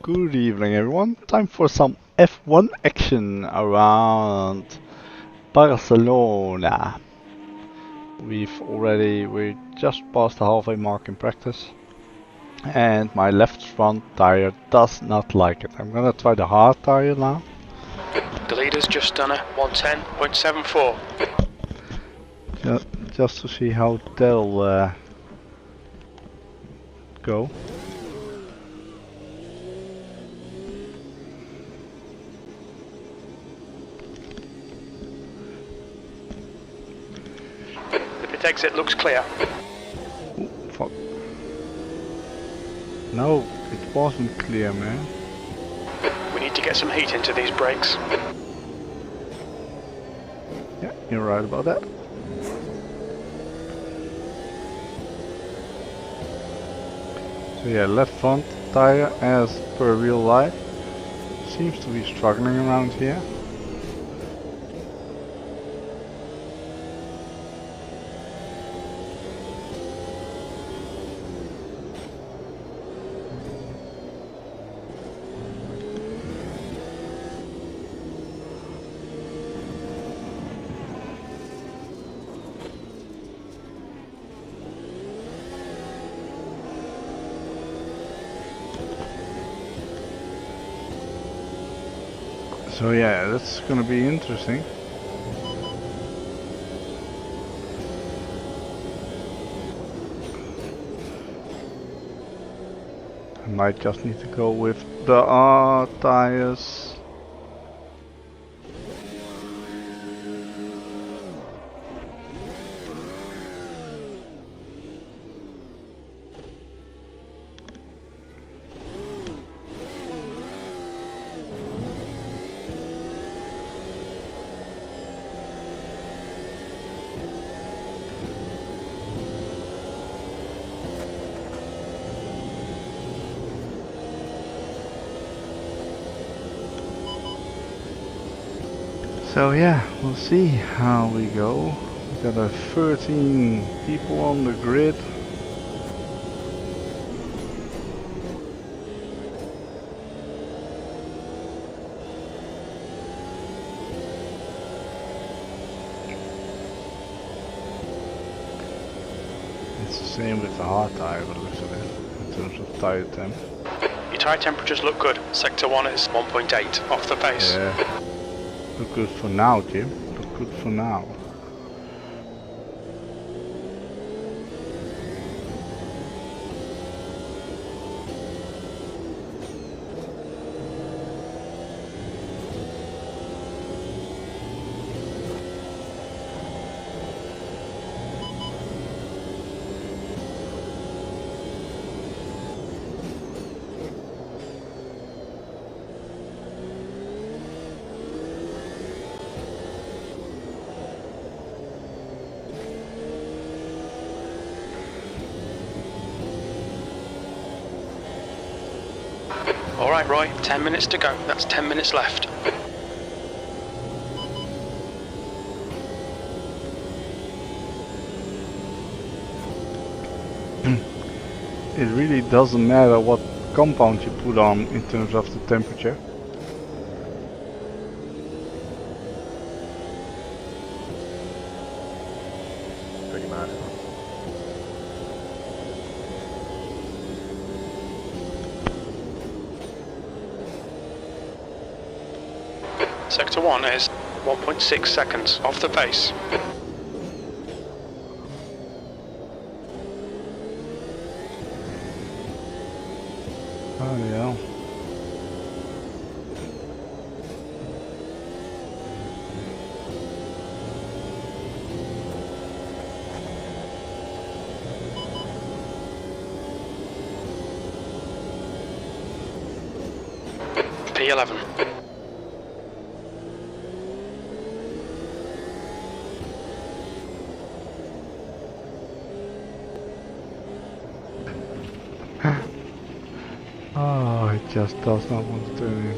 Good evening everyone, time for some F1 action around Barcelona. We just passed the halfway mark in practice and my left front tire does not like it. I'm gonna try the hard tire now. The leader's just done a 110.74. Just to see how they'll go. The pit exit looks clear. Ooh, fuck. No, it wasn't clear, man. We need to get some heat into these brakes. Yeah, you're right about that. So yeah, left front tire as per real life seems to be struggling around here. So yeah, that's gonna be interesting. I might just need to go with the R tires. So yeah, we'll see how we go. We got 13 people on the grid. It's the same with the hard tire, but looks at it in terms of tire temp. Your tyre temperatures look good. Sector 1 is 1.8 off the pace. Yeah. Look good for now, Jim. Look good for now. Alright Roy, 10 minutes to go. That's 10 minutes left. It really doesn't matter what compound you put on in terms of the temperature. Pretty mad. Sector 1 is 1.6 seconds off the pace. Oh yeah. P11. Oh, it just does not want to turn in.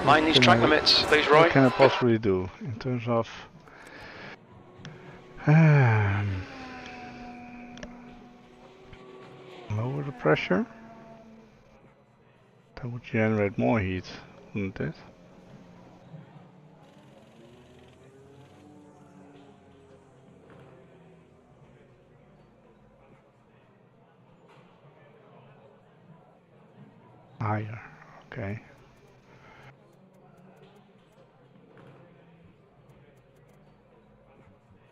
Mind these track limits, please Roy. What can I possibly do in terms of lower the pressure? That would generate more heat, wouldn't it? Higher, okay.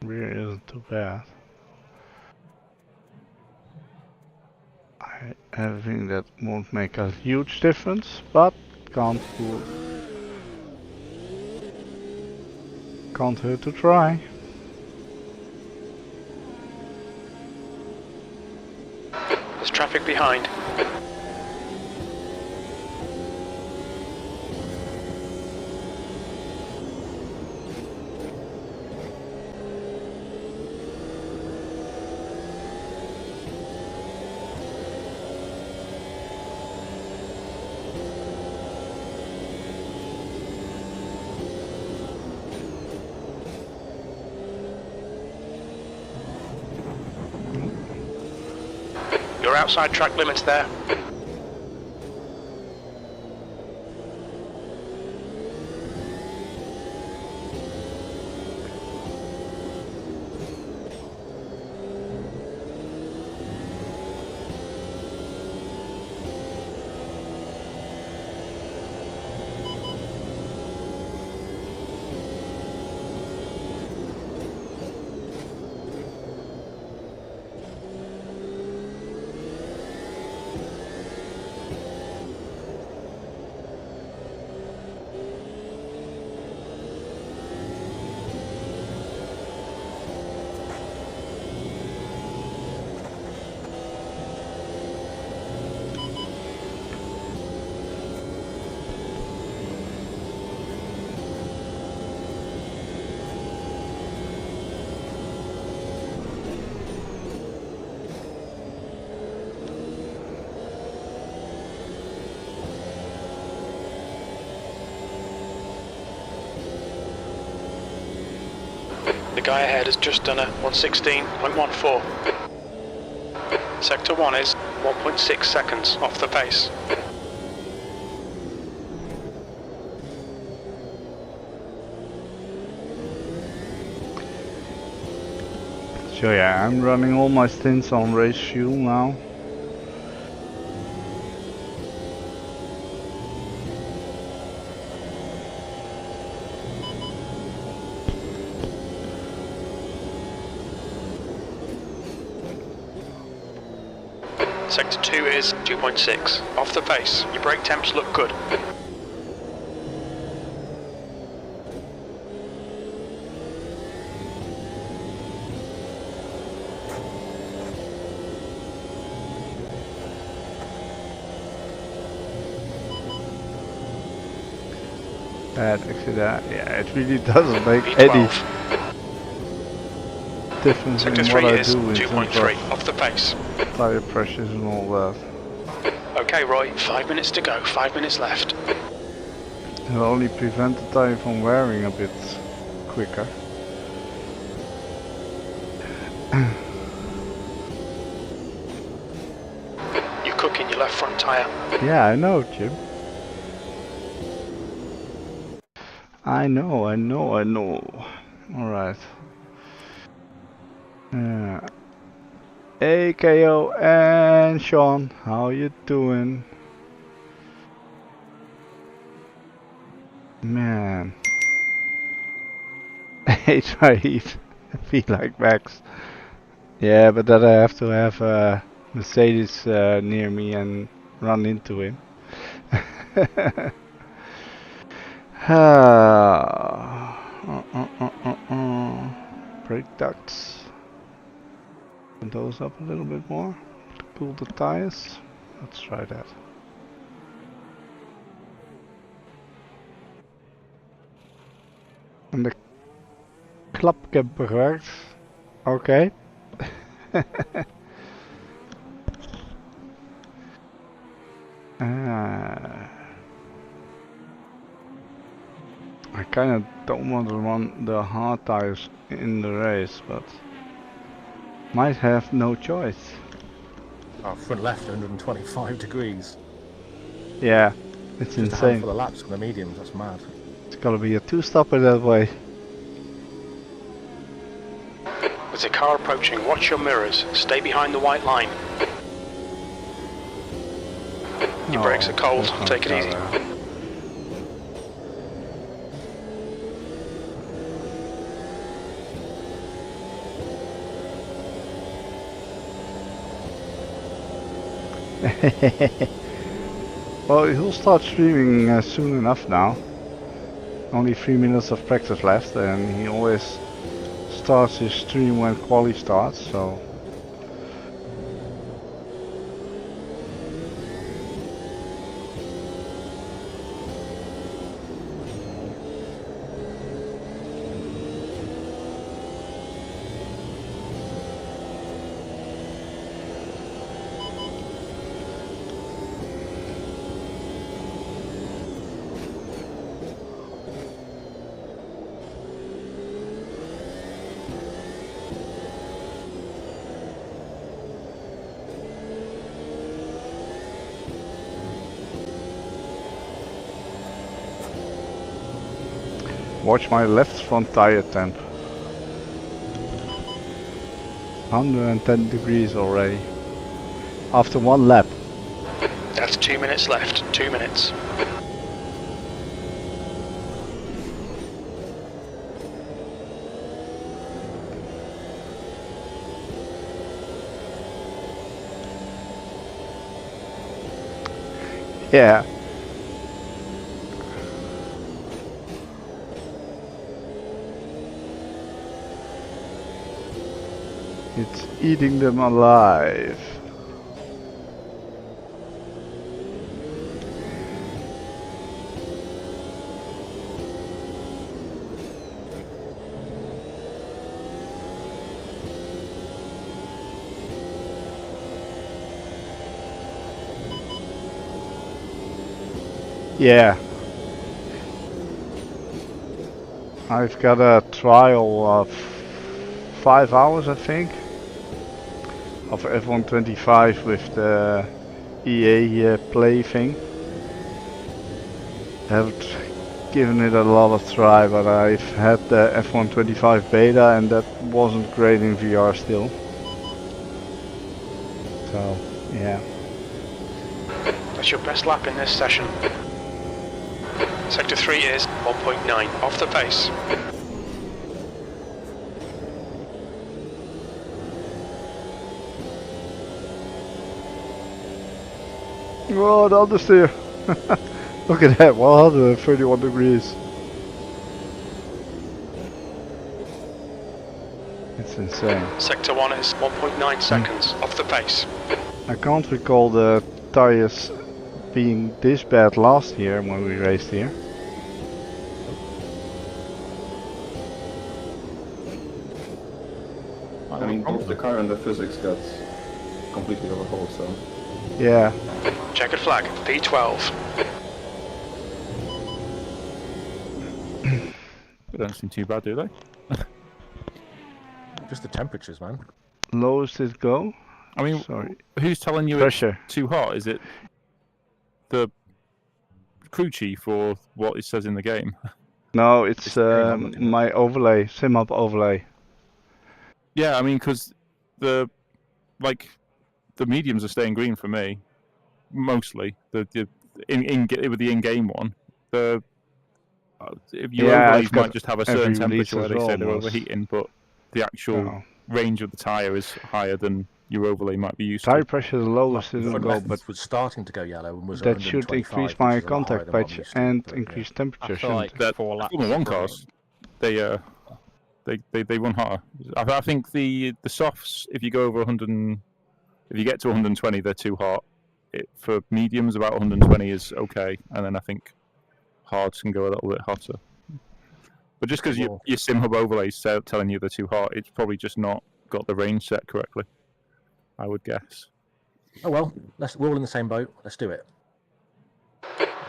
Rear isn't too bad. I think that won't make a huge difference, but can't hurt to try. There's traffic behind. You're outside track limits there. The guy ahead has just done a 116.14. Sector 1 is 1.6 seconds off the pace. So yeah, I'm running all my stints on race fuel now. Sector 2 is 2.6 off the pace. Your brake temps look good. Actually, yeah, it really doesn't make V12. any difference Sector in 3 what I is do in 2.3 off the pace. tire pressures and all that. Okay, Roy, 5 minutes to go, 5 minutes left. It'll only prevent the tire from wearing a bit quicker. You're cooking your left front tyre. Yeah, I know, Jim. I know. Alright. Hey, KO and Sean, how you doing? Man. Hey, Saeed. I feel like Max. Yeah, but then I have to have a Mercedes near me and run into him. Brake ducts. Open those up a little bit more to cool the tires. Let's try that. En de klapcamper werkt. Oké. I kind of don't want to run the hard tires in the race, but might have no choice. Oh, front left, 125 degrees. Yeah, it's Just a insane. handful of laps on the mediums, that's mad. It's gonna be a two-stopper that way. There's a car approaching. Watch your mirrors. Stay behind the white line. Your brakes are cold. Take it easy. Well, he'll start streaming soon enough now. Only 3 minutes of practice left, and he always starts his stream when quali starts, so... Watch my left front tire temp. 110 degrees already. After one lap. That's 2 minutes left. 2 minutes. Yeah. It's eating them alive. Yeah. I've got a trial of 5 hours, I think, of F1 25 with the EA Play thing. Haven't given it a lot of try, but I've had the F1 25 beta and that wasn't great in VR still. So, yeah. That's your best lap in this session. Sector 3 is 1.9 off the pace. Oh, the understeer. Look at that, 131 degrees. It's insane. Sector 1 is 1.9 seconds off the pace. I can't recall the tires being this bad last year when we raced here. I mean, the car and the physics got completely overhauled, so... Yeah. Checkered flag, P12. They don't seem too bad, do they? Just the temperatures, man. Lowest it go? I mean, Sorry. who's telling you Pressure. it's too hot? Is it the crew chief or what it says in the game? No, it's my overlay, SimUp overlay. Yeah, I mean, because the mediums are staying green for me, mostly. With the in-game one, if your overlays might just have a certain temperature where they say they're overheating, but the actual range of the tire is higher than your overlay might be used to. Tire pressure is the lowest it'll go, but was starting to go yellow and was that should increase my contact patch and increase temperature, shouldn't it? Formula 1 cars, they run hotter. I think the softs, if you go over 100, if you get to 120, they're too hot. For mediums, about 120 is okay, and then I think hards can go a little bit hotter. But just because your SimHub overlays telling you they're too hot, it's probably just not got the range set correctly, I would guess. Oh well, we're all in the same boat. Let's do it.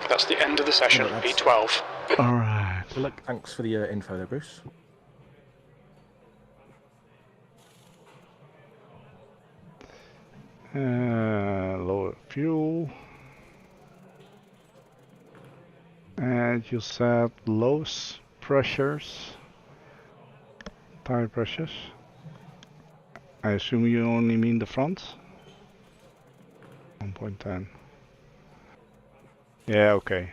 That's the end of the session, P12. Alright. Well, look, thanks for the info there, Bruce. Lower fuel. Alright, you said low pressures, tire pressures. I assume you only mean the front? 1.10. Yeah, okay.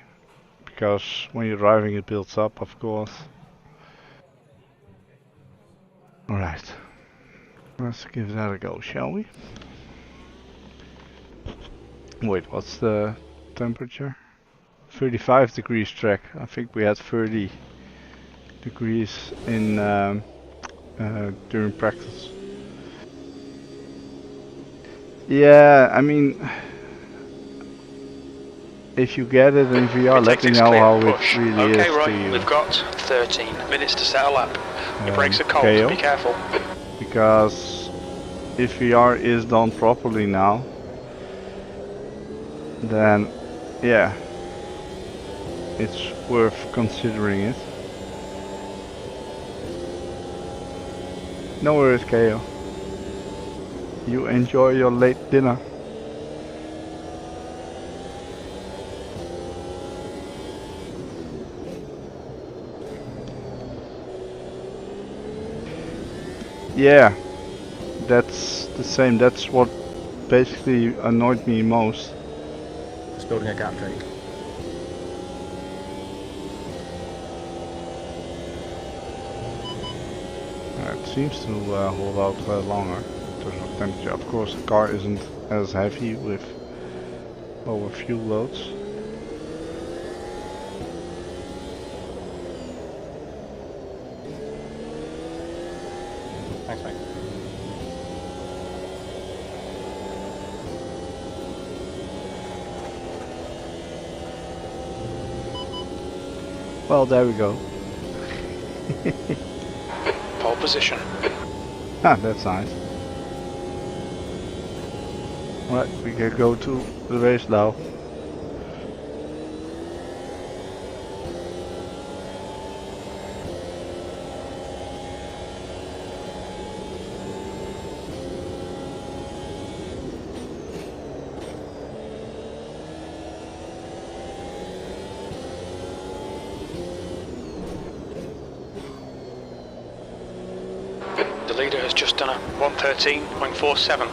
Because when you're driving it builds up, of course. Alright. Let's give that a go, shall we? Wait, what's the temperature? 35 degrees track. I think we had 30 degrees in during practice. Yeah, I mean, if you get it in VR, let me know how it really is Roy, to you. we've got 13 minutes to set a lap. Your brakes are cold, KO. be careful. Because if VR is done properly now, then yeah, it's worth considering it. No worries, KO. You enjoy your late dinner. Yeah, that's the same. That's what basically annoyed me most. Just building a gap, Jake. It seems to hold out longer in terms of temperature. Of course, the car isn't as heavy with lower fuel loads. Thanks, mate. Well, there we go. Pole position. Ah, that's nice. Right, we can go to the race now. The leader has just done a 113.47.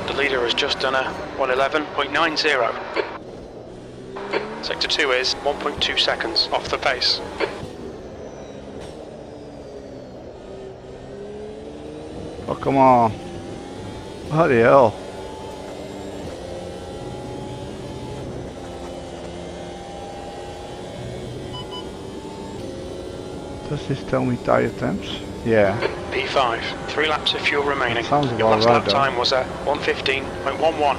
The leader has just done a 111.90. Sector 2 is 1.2 seconds off the pace. Oh, come on. Bloody hell. Does this tell me tire temps? Yeah. P5, 3 laps of fuel remaining. Sounds Your about last lap right, time was a 115.11.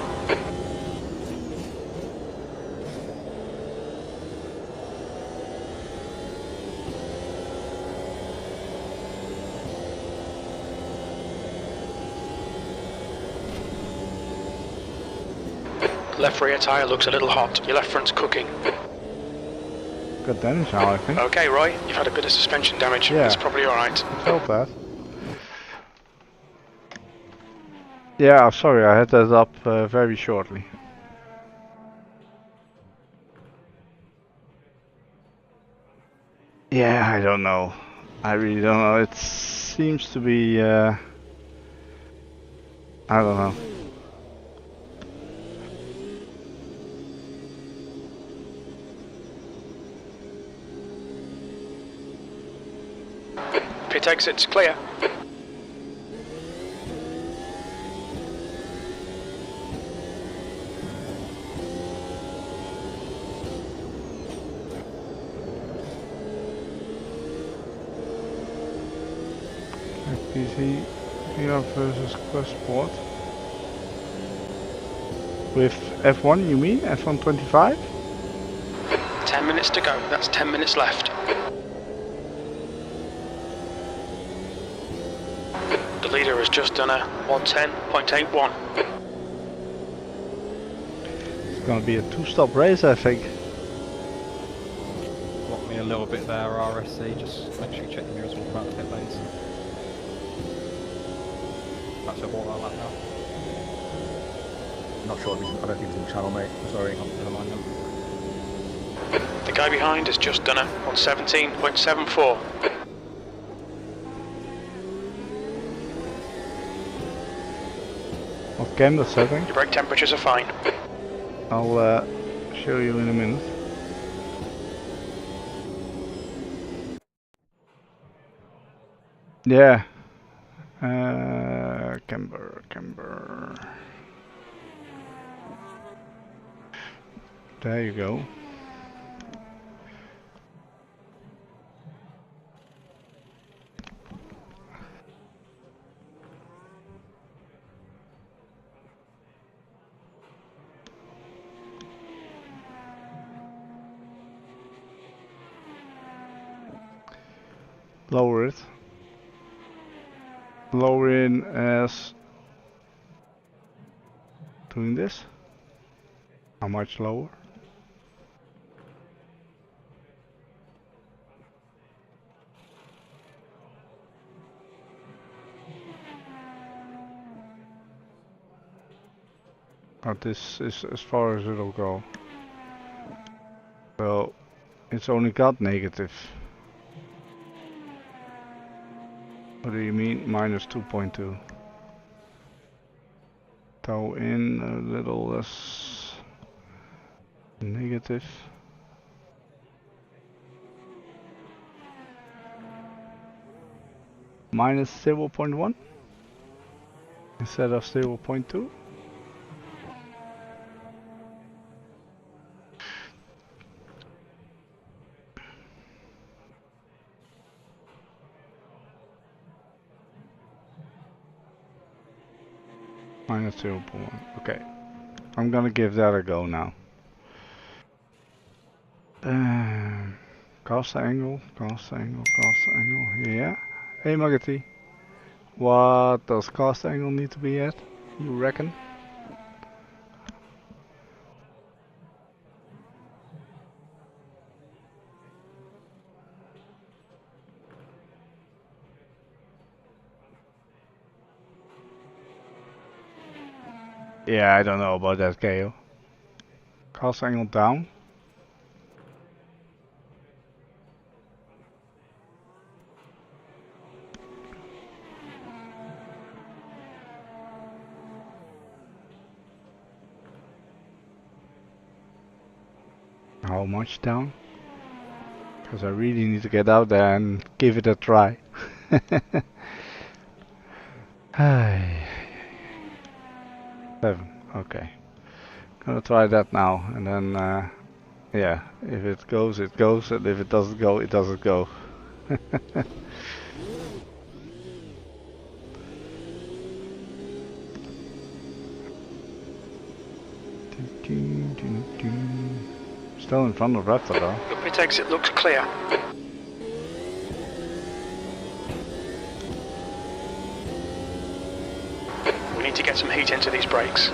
Left rear tyre looks a little hot. Your left front's cooking. Got damage now, I think. Okay, Roy, you've had a bit of suspension damage. Yeah. It's probably alright. I felt that. Yeah, sorry, I had that up very shortly. Yeah, I don't know. I really don't know. It seems to be... I don't know. Pit exit's clear. PC VR versus Quest Sport. With F1 you mean? F1 25? 10 minutes to go. That's 10 minutes left. The leader has just done a 110.81. It's gonna be a two-stop race, I think. Lock me me a little bit there, RSC. Just make sure you check the mirrors when you come out of the pit lanes. That's a water lap now. Not sure. I don't think he's in the channel, mate. I'm sorry. Never mind them. The guy behind has just done it on 17.74. What camera setting? Your brake temperatures are fine. I'll show you in a minute. Yeah. Camber. There you go. Lower it. Lower in as doing this. How much lower? But this is as far as it'll go. So it's only got negative. What do you mean minus 2.2? Toe in a little less negative. Minus 0.1 instead of 0.2. Minus 0.1. Okay, I'm gonna give that a go now. Cast angle. Yeah. Hey Muggety, what does cast angle need to be at? You reckon? Yeah, I don't know about that, KO. Cast angle down. How much down? Because I really need to get out there and give it a try. 7, okay. Gonna try that now, and then yeah, if it goes, it goes, and if it doesn't go, it doesn't go. Still in front of Raptor though. Your pit exit looks clear. We need to get some heat into these brakes.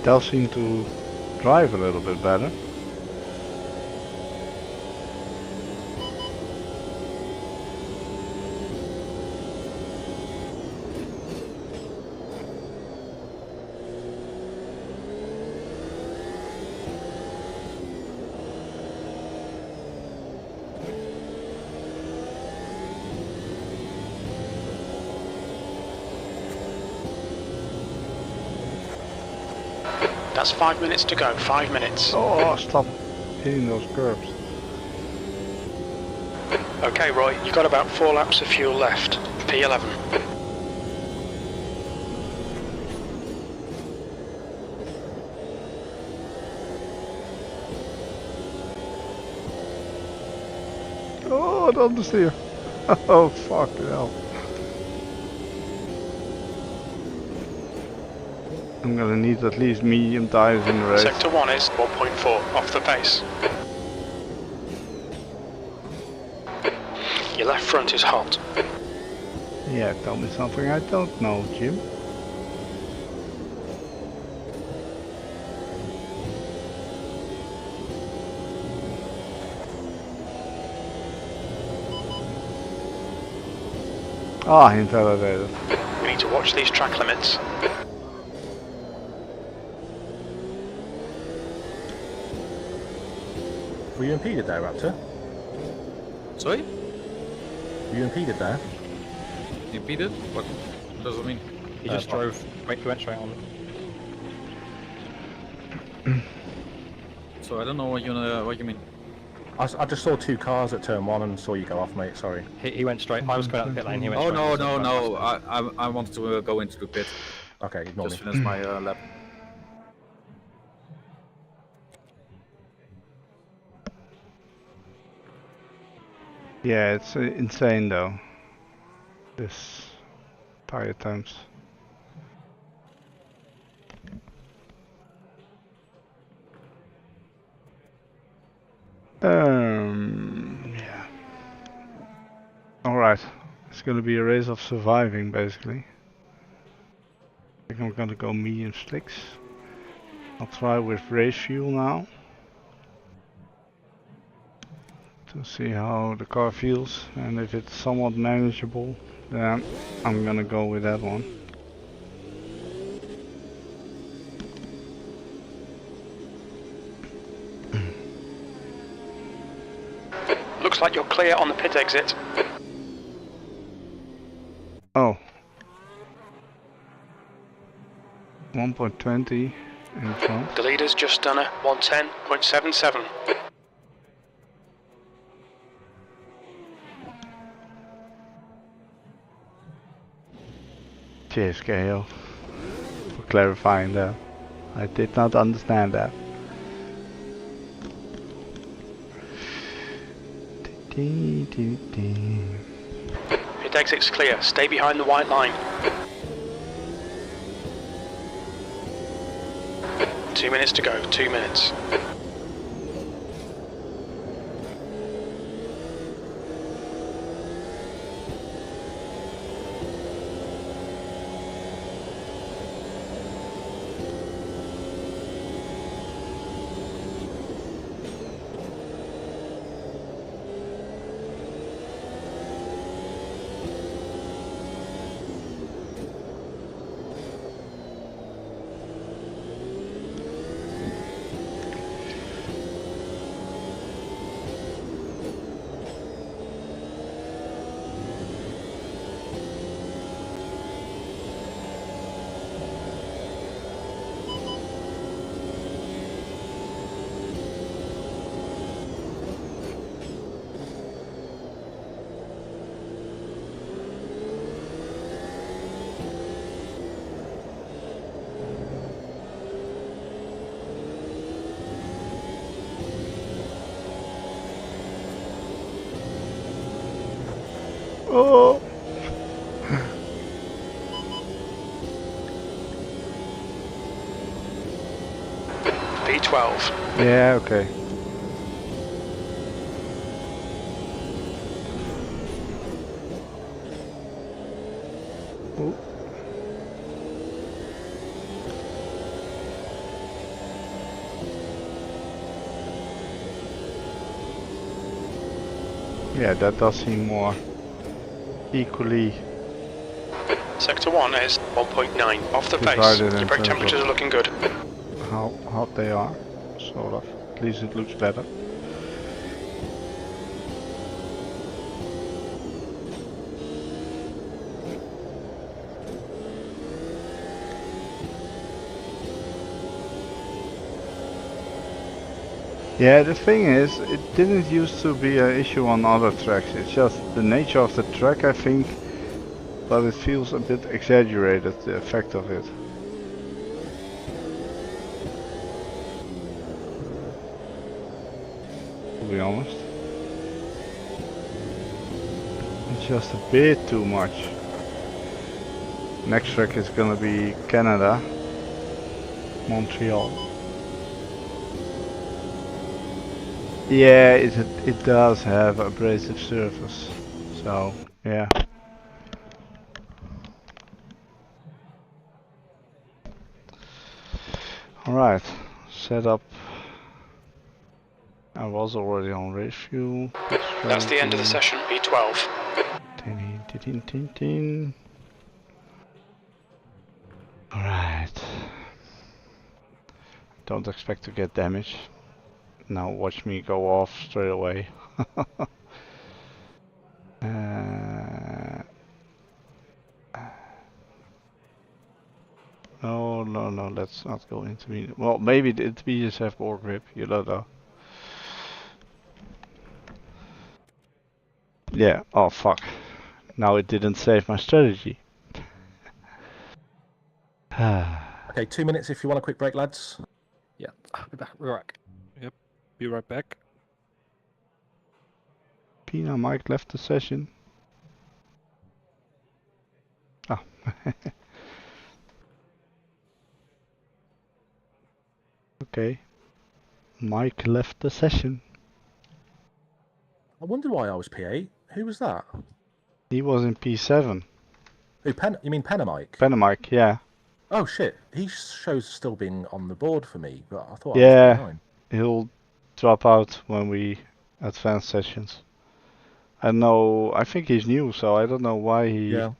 Does seem to drive a little bit better. That's 5 minutes to go, 5 minutes. Oh, stop hitting those curbs. Okay, Roy, you've got about 4 laps of fuel left. P11. understeer. Oh fuck hell. I'm gonna need at least medium tires in the race. Sector 1 is 1.4 off the pace. Your left front is hot. Yeah, tell me something I don't know, Jim. Ah, invalidated. We need to watch these track limits. Were you impeded there, Raptor? Sorry? Were you impeded there? Impeded? What does it mean? He just drove, went straight on. So I don't know what you mean. I just saw two cars at turn 1 and saw you go off, mate, sorry. He went straight. I was going out the pit lane. He went. Oh straight no, on. no, no! I wanted to go into the pit. Okay, ignore Just me. finish my lap. Yeah, it's insane though. This tire times. Yeah. Alright, it's gonna be a race of surviving basically. I think I'm gonna go medium slicks. I'll try with race fuel now. To see how the car feels, and if it's somewhat manageable, then I'm gonna go with that one. Looks like you're clear on the pit exit. Oh. 1.20 in front. The leader's just done a 110.77. Cheers, KO, for clarifying that. I did not understand that. Pit exit's clear. Stay behind the white line. 2 minutes to go. 2 minutes. Oh. P12. Yeah, okay. Ooh. Yeah, that does seem more equally. Sector 1 is 1.9 off the pace. Divided in Your brake terms temperatures of- are looking good. How hot they are, sort of. At least it looks better. Yeah, the thing is, it didn't used to be an issue on other tracks. It's just the nature of the track, I think, but it feels a bit exaggerated, the effect of it. To be honest. just a bit too much. Next track is gonna be Canada, Montreal. Yeah, it does have abrasive surface, so yeah. Alright, setup. I was already on race fuel. That's the end of the session, P12. Alright. Don't expect to get damage. Now watch me go off straight away. No, let's not go intermediate. Well, maybe the intermediates have more grip, you don't know. Yeah, oh fuck. Now it didn't save my strategy. Okay, 2 minutes if you want a quick break, lads. Yeah, I'll be back. Right. Yep, be right back. Pina Mike left the session. Oh. Okay. Mike left the session. I wonder why I was P8. Who was that? He was in P7. Who, you mean Penamike? Penamike, yeah. Oh shit, he shows still being on the board for me, but I thought Yeah, I was P9. he'll drop out when we advance sessions. I know, I think he's new, so I don't know why he... Yeah.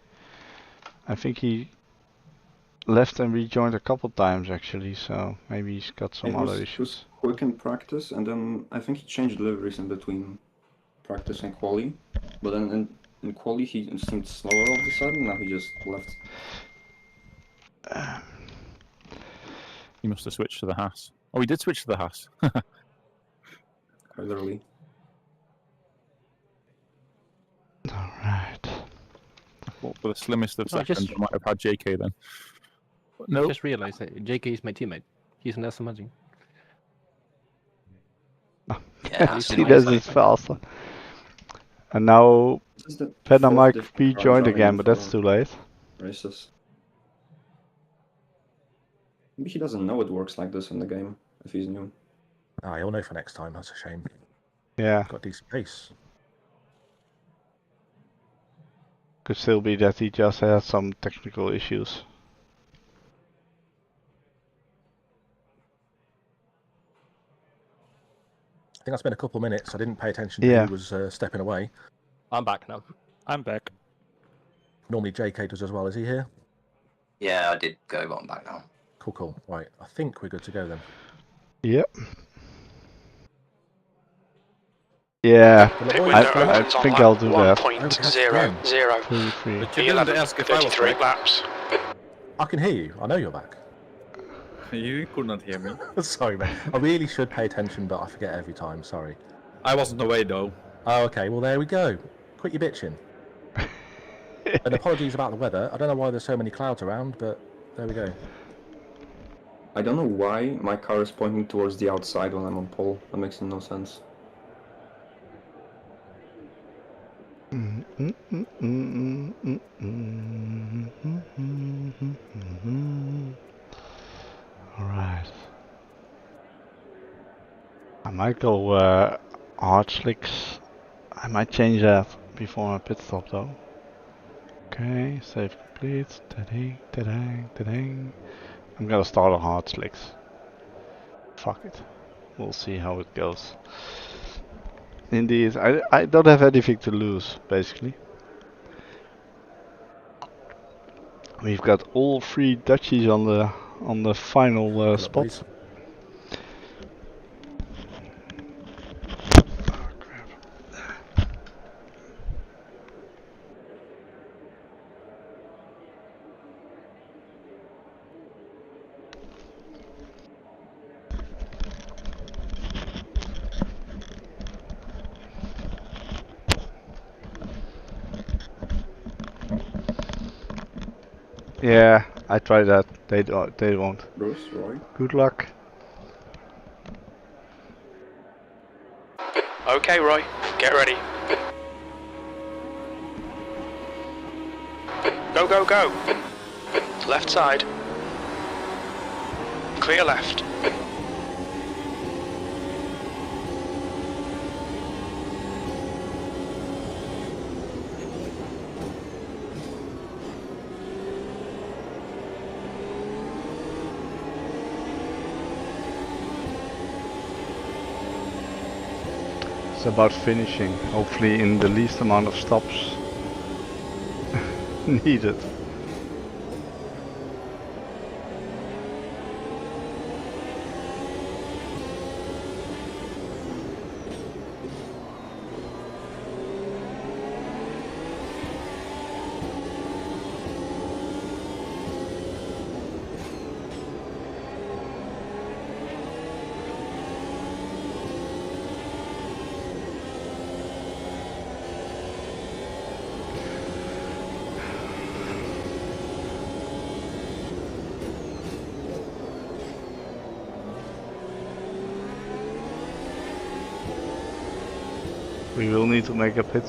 I think he left and rejoined a couple times actually, so maybe he's got some other issues. He was quick in practice, and then I think he changed deliveries in between practice and quali. But then in quali he seemed slower all of a sudden, now he just left. He must have switched to the Haas. Oh, he did switch to the Haas. Quite literally. Alright. What for the slimmest of seconds, I might have had JK then. No. I just realized that JK is my teammate. He's an SMG. Yeah, see, this is faster. And now Penamike rejoined again, but that's too late. Races. Maybe he doesn't know it works like this in the game, if he's new. Ah, he'll know for next time, that's a shame. Yeah. Got a decent pace. Could still be that he just had some technical issues. I think I spent a couple of minutes. I didn't pay attention to who was stepping away. I'm back now. I'm back. Normally JK does as well. Is he here? Yeah, I did go, but I'm back now. Cool, cool. Right, I think we're good to go then. Yep. Yeah, I think I'll do that. 1.00. But you didn't ask if I was back. Laps. I can hear you. I know you're back. You could not hear me. Sorry, man. I really should pay attention, but I forget every time. Sorry. I wasn't away though. Oh, okay. Well, there we go. Quit your bitching. And apologies about the weather. I don't know why there's so many clouds around, but there we go. I don't know why my car is pointing towards the outside when I'm on pole. That makes no sense. Alright. I might go hard slicks. I might change that before my pit stop though. Okay, save complete. Ta-ding, ta-ding, ta-ding. I'm gonna start on hard slicks. Fuck it. We'll see how it goes. Indeed, I don't have anything to lose, basically. We've got all three Dutchies on the final spot. Yeah, I tried that. They won't. Bruce, Roy. Good luck. Okay, Roy, get ready. Go, go, go. Left side. Clear left. It's about finishing, hopefully in the least amount of stops needed. We will need to make a pit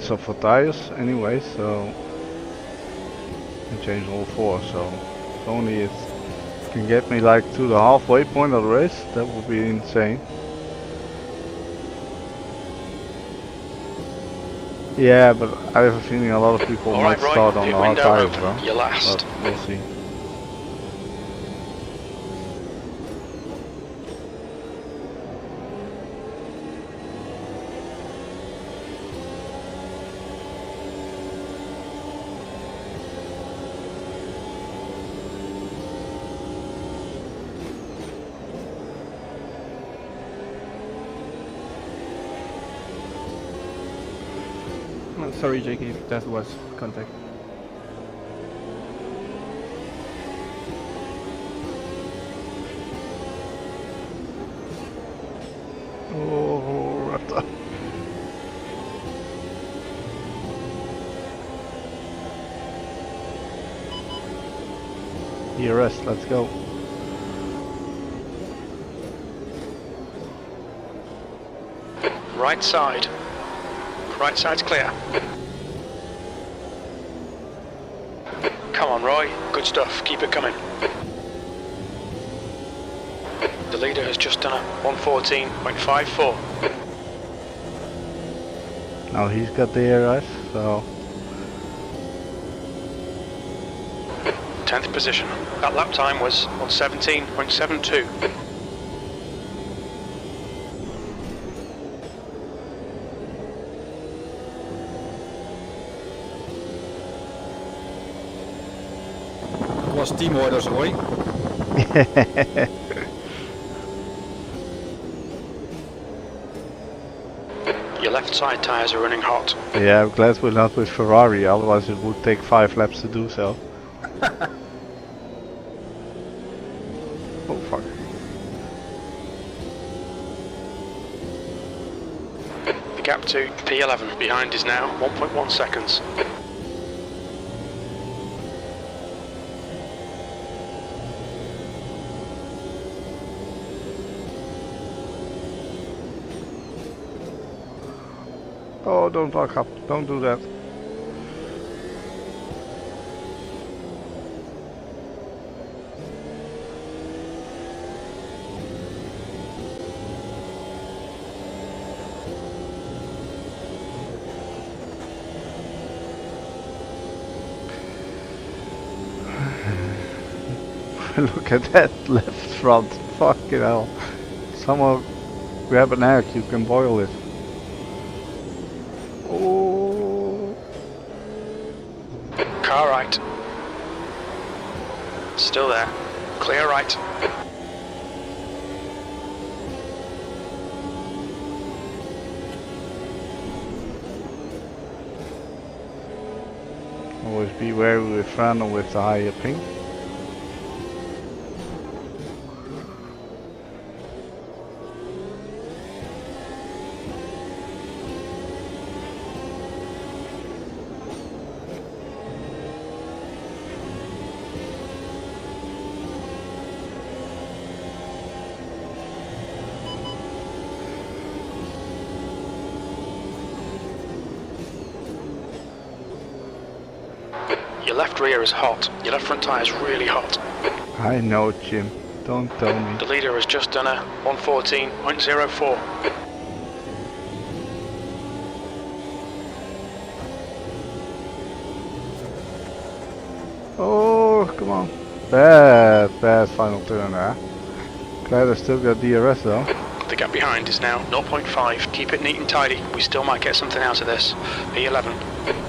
stop for tires anyway, so and change all four. So if only it can get me like to the halfway point of the race, that would be insane. Yeah, but I have a feeling a lot of people might start on the hard tires, though. You're last. But we'll see. Sorry, JK, that was contact. Oh, Raptor. ERS, let's go. Right side. Right side's clear. Come on, Roy. Good stuff. Keep it coming. The leader has just done a 114.54. Now he's got the ERS, so 10th position. That lap time was 117.72. Was team orders, Roy. Your left side tyres are running hot. yeah, I'm glad we're not with Ferrari, otherwise it would take 5 laps to do so. Oh fuck. The gap to P11 behind is now 1.1 seconds. Oh, don't lock up, don't do that. Look at that left front, fucking hell. Someone grab an egg, you can boil it. Oh. Car right. Still there. Clear right. Always be wary with Venom with the higher ping. Your left rear is hot. Your left front tyre is really hot. I know, Jim. Don't tell me. The leader has just done a 114.04. Oh, come on. Bad final turn there. Glad I still got DRS though. The gap behind is now 0.5. Keep it neat and tidy. We still might get something out of this. P11.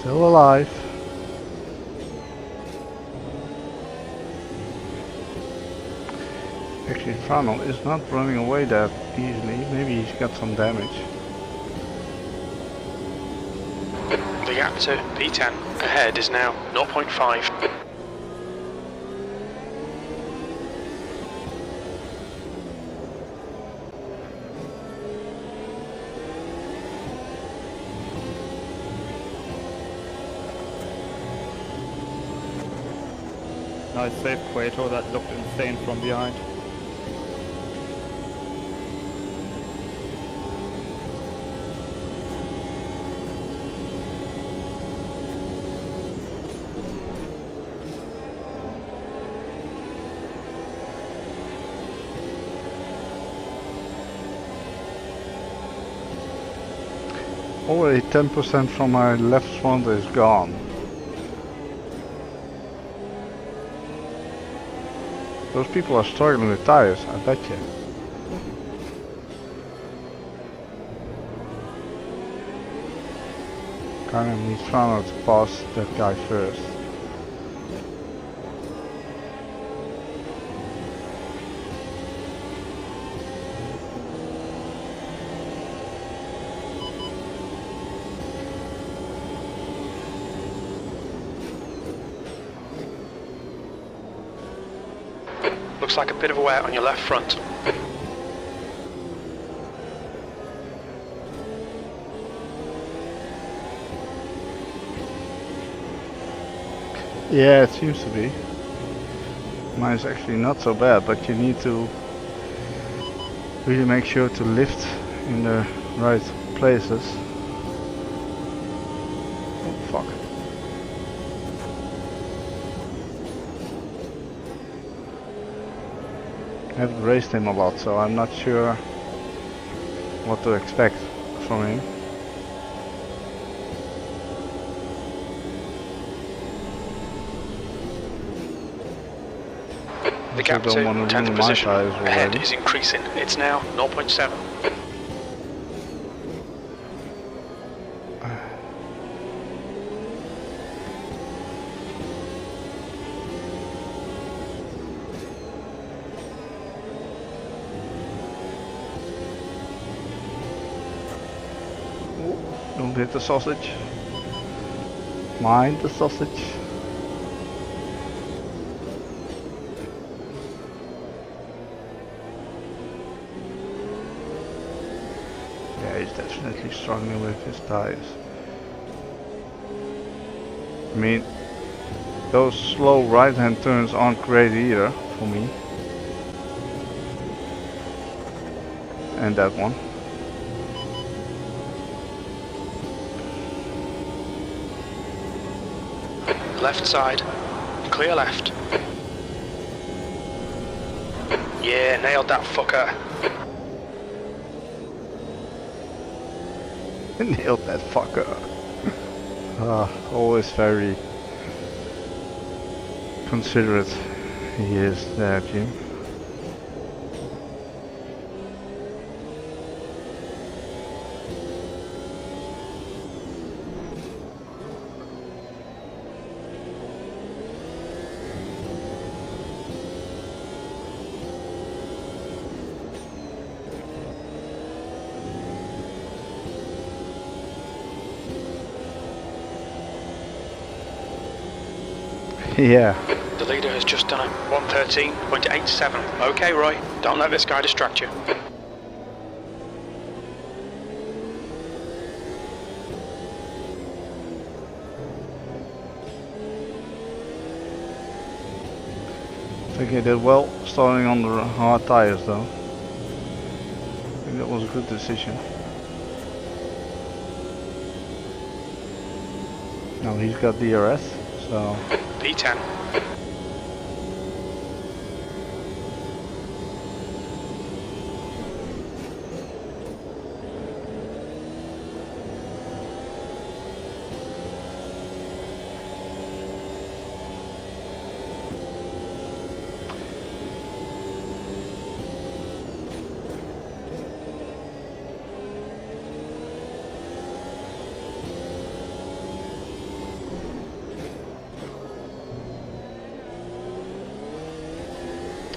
Still alive. Actually, Frontal is not running away that easily. Maybe he's got some damage. The gap to P10 ahead is now 0.5. Nice save, Quato. That looked insane from behind. Already 10% from my left front is gone. Those people are struggling with tires, I bet you. Kind of needs Frontal to pass that guy first. Looks like a bit of a wear on your left front. Yeah, it seems to be. Mine's actually not so bad, but you need to really make sure to lift in the right places. Oh, fuck. I haven't raced him a lot, so I'm not sure what to expect from him. The gap to 10th position ahead is increasing. It's now 0.7. Don't hit the sausage. Mind the sausage. Yeah, he's definitely struggling with his tires. I mean, those slow right-hand turns aren't great either for me. And that one. Left side. Clear left. Yeah, nailed that fucker. Nailed that fucker. Always very considerate he is there, Jim. Yeah. The leader has just done a 113.87. Okay, Roy, don't let this guy distract you. I think he did well starting on the hard tires though. I think that was a good decision. Now he's got DRS, so... P10.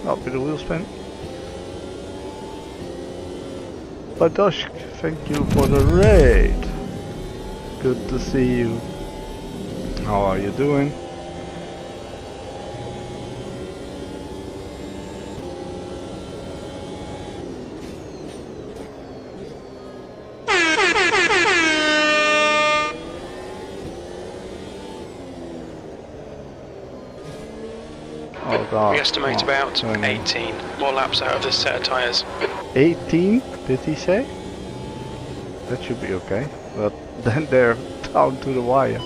Up with the wheel spin. Badosh, thank you for the raid. Good to see you. How are you doing? Oh god. We estimate about 18 more laps out of this set of tyres. 18, did he say? That should be okay. But then they're down to the wire.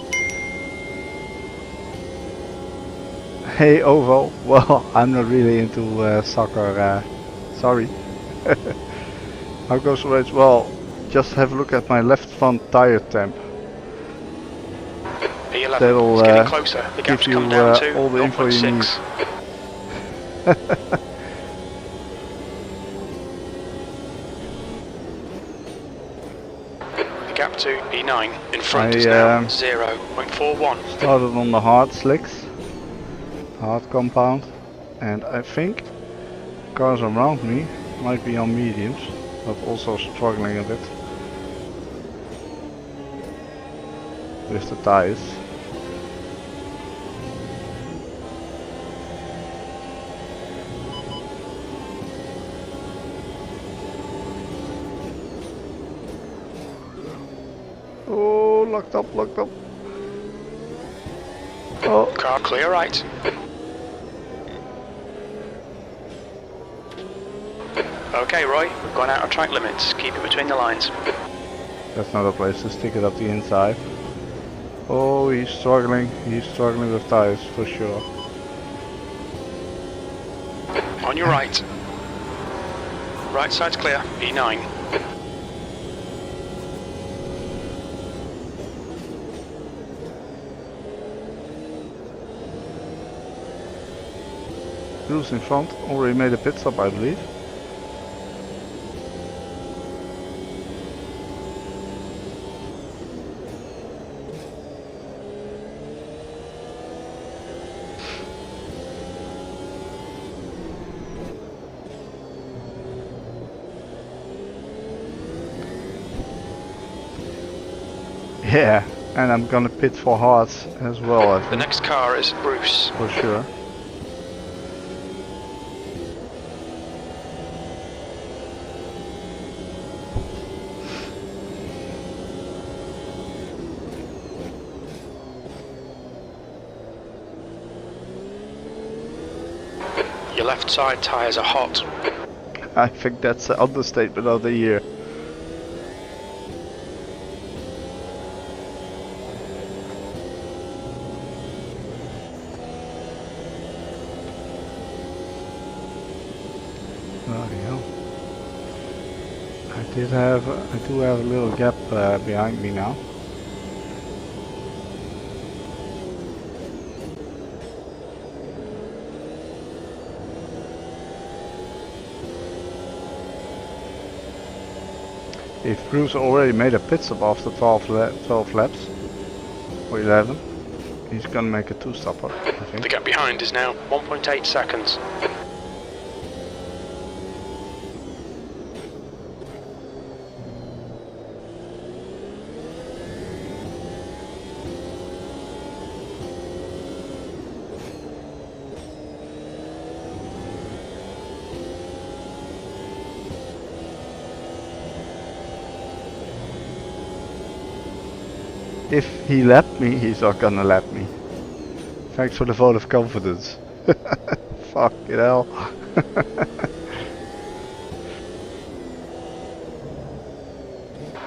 Hey Ovo, well I'm not really into soccer, sorry. How goes the race? Well, just have a look at my left front tire temp. P11, That'll it's getting closer. The gap's give you come down to all the info you need. 0.6. The gap to E9 in front is now 0.41. Started on the hard slicks, hard compound, and I think cars around me might be on mediums, but also struggling a bit with the tires. Oh, locked up, locked up. Oh. Car clear right. Okay, Roy, we've gone out of track limits. Keep it between the lines. That's not a place to stick it up the inside. Oh, he's struggling with tires for sure. On your right. Right side's clear, E9. Who's in front? Already made a pit stop, I believe. Yeah, and I'm gonna pit for hards as well, I think. The next car is Bruce. For sure. Your left side tyres are hot. I think that's the understatement of the year. Bloody hell. I do have a little gap behind me now. If Bruce already made a pit stop after 12 laps, or 11, he's gonna make a two-stopper, I think. The gap behind is now 1.8 seconds. if he lapped me, he's not gonna lap me. Thanks for the vote of confidence. Fucking hell.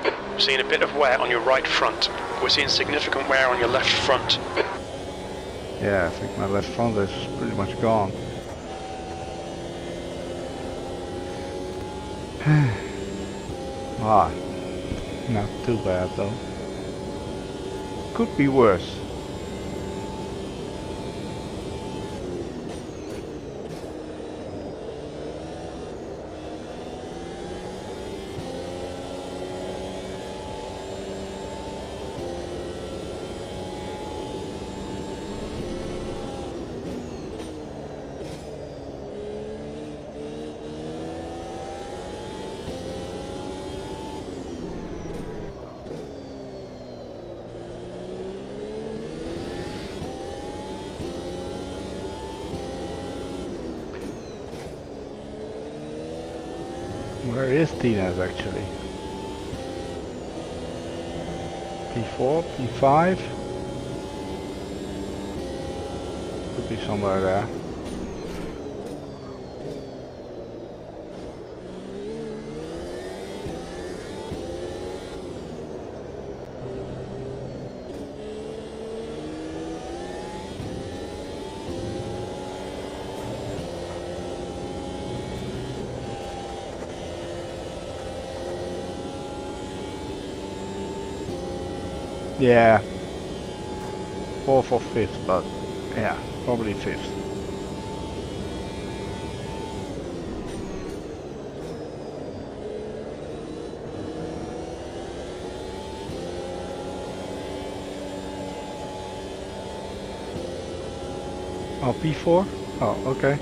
We're seeing a bit of wear on your right front. We're seeing significant wear on your left front. Yeah, I think my left front is pretty much gone. Ah, not too bad though. Could be worse. Where is Tina's actually? P4, P5? Could be somewhere there. Yeah, 4th or 5th, but yeah, probably 5th. Oh, P4? Oh, okay.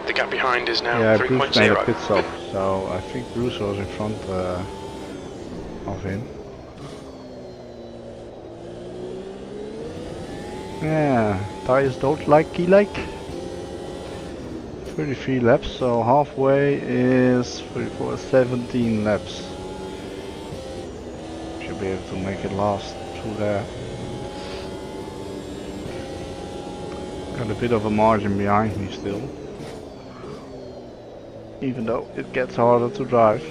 The gap behind is now Yeah, Bruce made a 3.0. pit stop, so I think Bruce was in front of him. Yeah, tires don't like key like. 33 laps, so halfway is 34, 17 laps. Should be able to make it last through there. Got a bit of a margin behind me still. Even though it gets harder to drive.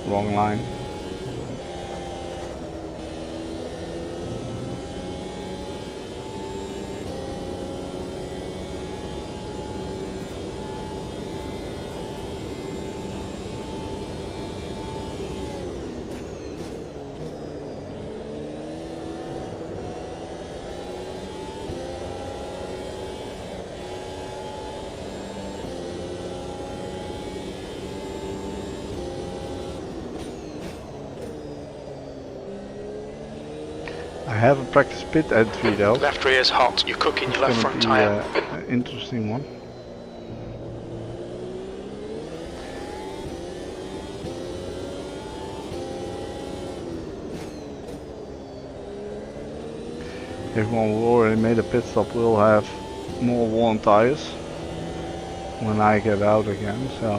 Wrong line. I have a practice pit entry though. Left rear is hot. You're cooking your left front tyre. An interesting one. Everyone who already made a pit stop will have more worn tires when I get out again, so...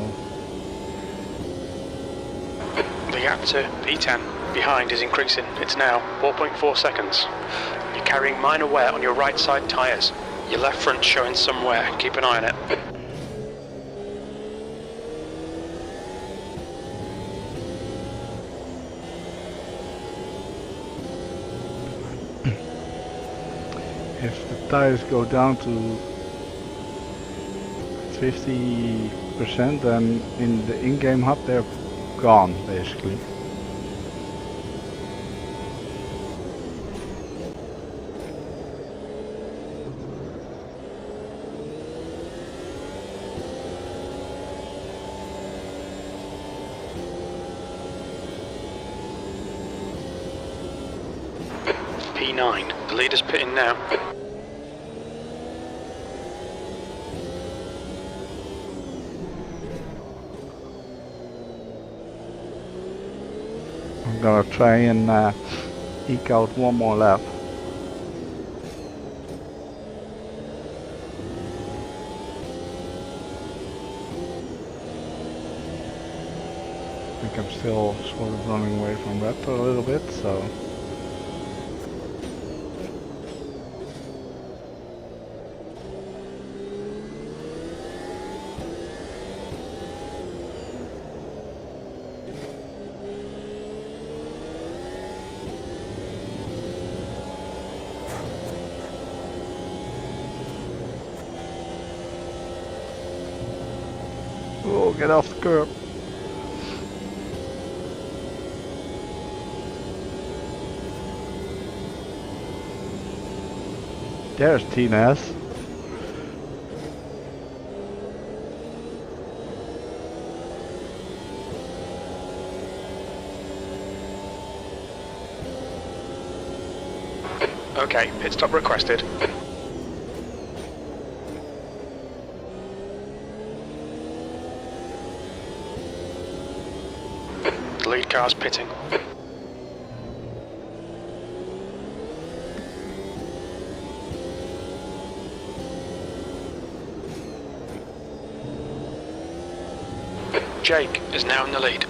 The gap to P10 behind is increasing. It's now 4.4 seconds. You're carrying minor wear on your right side tyres. Your left front showing some wear. Keep an eye on it. If the tires go down to 50%, then in the in-game hub they're gone basically. P9. The leader's pitting now. I'm gonna try and eke out one more lap. I think I'm still sort of running away from red a little bit, so... Oh, get off the curb. There's T-Nas. Okay, pit stop requested. The lead car's pitting. Jake is now in the lead.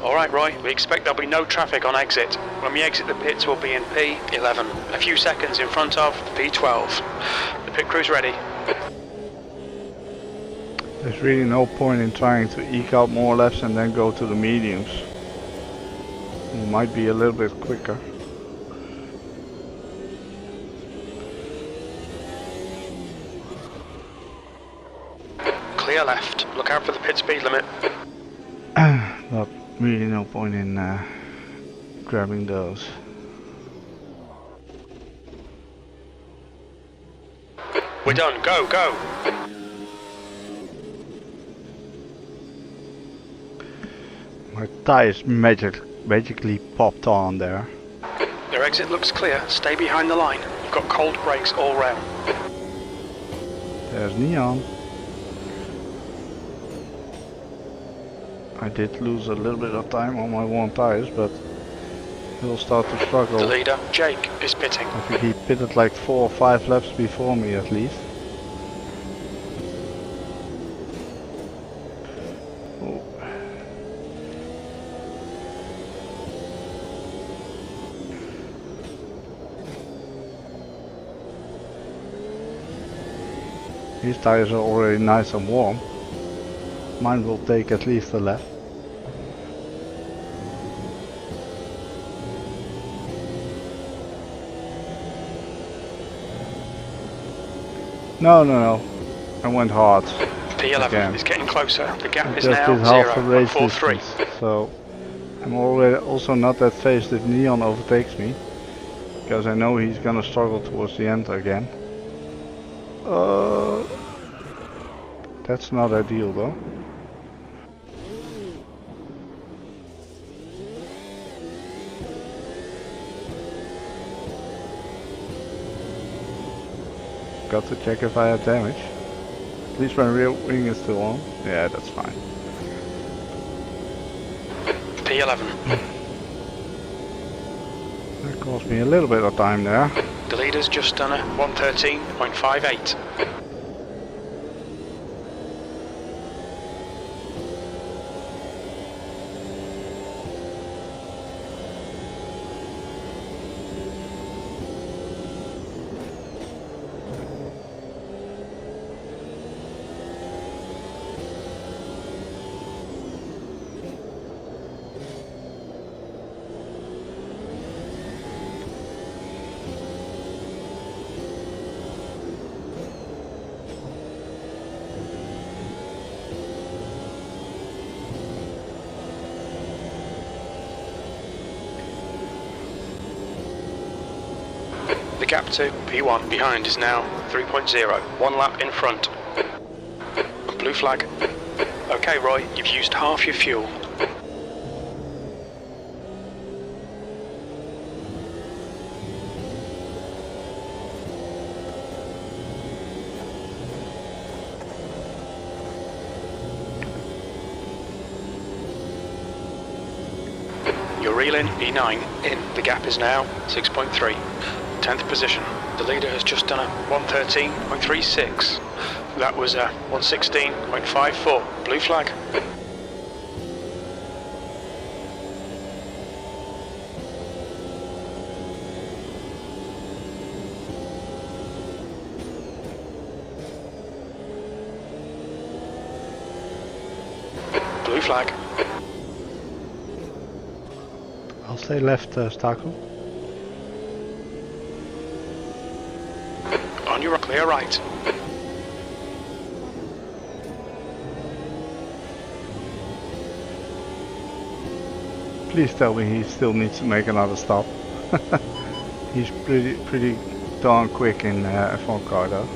Alright Roy, we expect there'll be no traffic on exit. When we exit the pits we'll be in P11, a few seconds in front of P12. The pit crew's ready. There's really no point in trying to eke out more laps and then go to the mediums. It might be a little bit quicker. Clear left, look out for the pit speed limit. But really no point in grabbing those. We're done, go, go! My tires magically popped on there. Your exit looks clear, stay behind the line. You've got cold brakes all round. There's Neon. I did lose a little bit of time on my warm tires, but he'll start to struggle. The leader, Jake, is pitting. I think he pitted like 4 or 5 laps before me at least. Oh. His tires are already nice and warm. Mine will take at least a lap. No. I went hard. P11 again. is getting closer. The gap is Just now did half the race 0.43. distance, so I'm already also not that phased if Neon overtakes me, because I know he's gonna struggle towards the end again. That's not ideal though. Got to check if I have damage. At least my rear wing is still on. Yeah, that's fine. P11. That cost me a little bit of time there. The leader's just done a 113.58. The gap to P1 behind is now 3.0, 1 lap in front. Blue flag. Okay Roy, you've used half your fuel. You're reeling, E9 in. The gap is now 6.3. 10th position. The leader has just done a 113.36. That was a 116.54. Blue flag. Blue flag. I'll stay left, Staku. On your clear right. Please tell me he still needs to make another stop. He's pretty darn quick in F1 car though.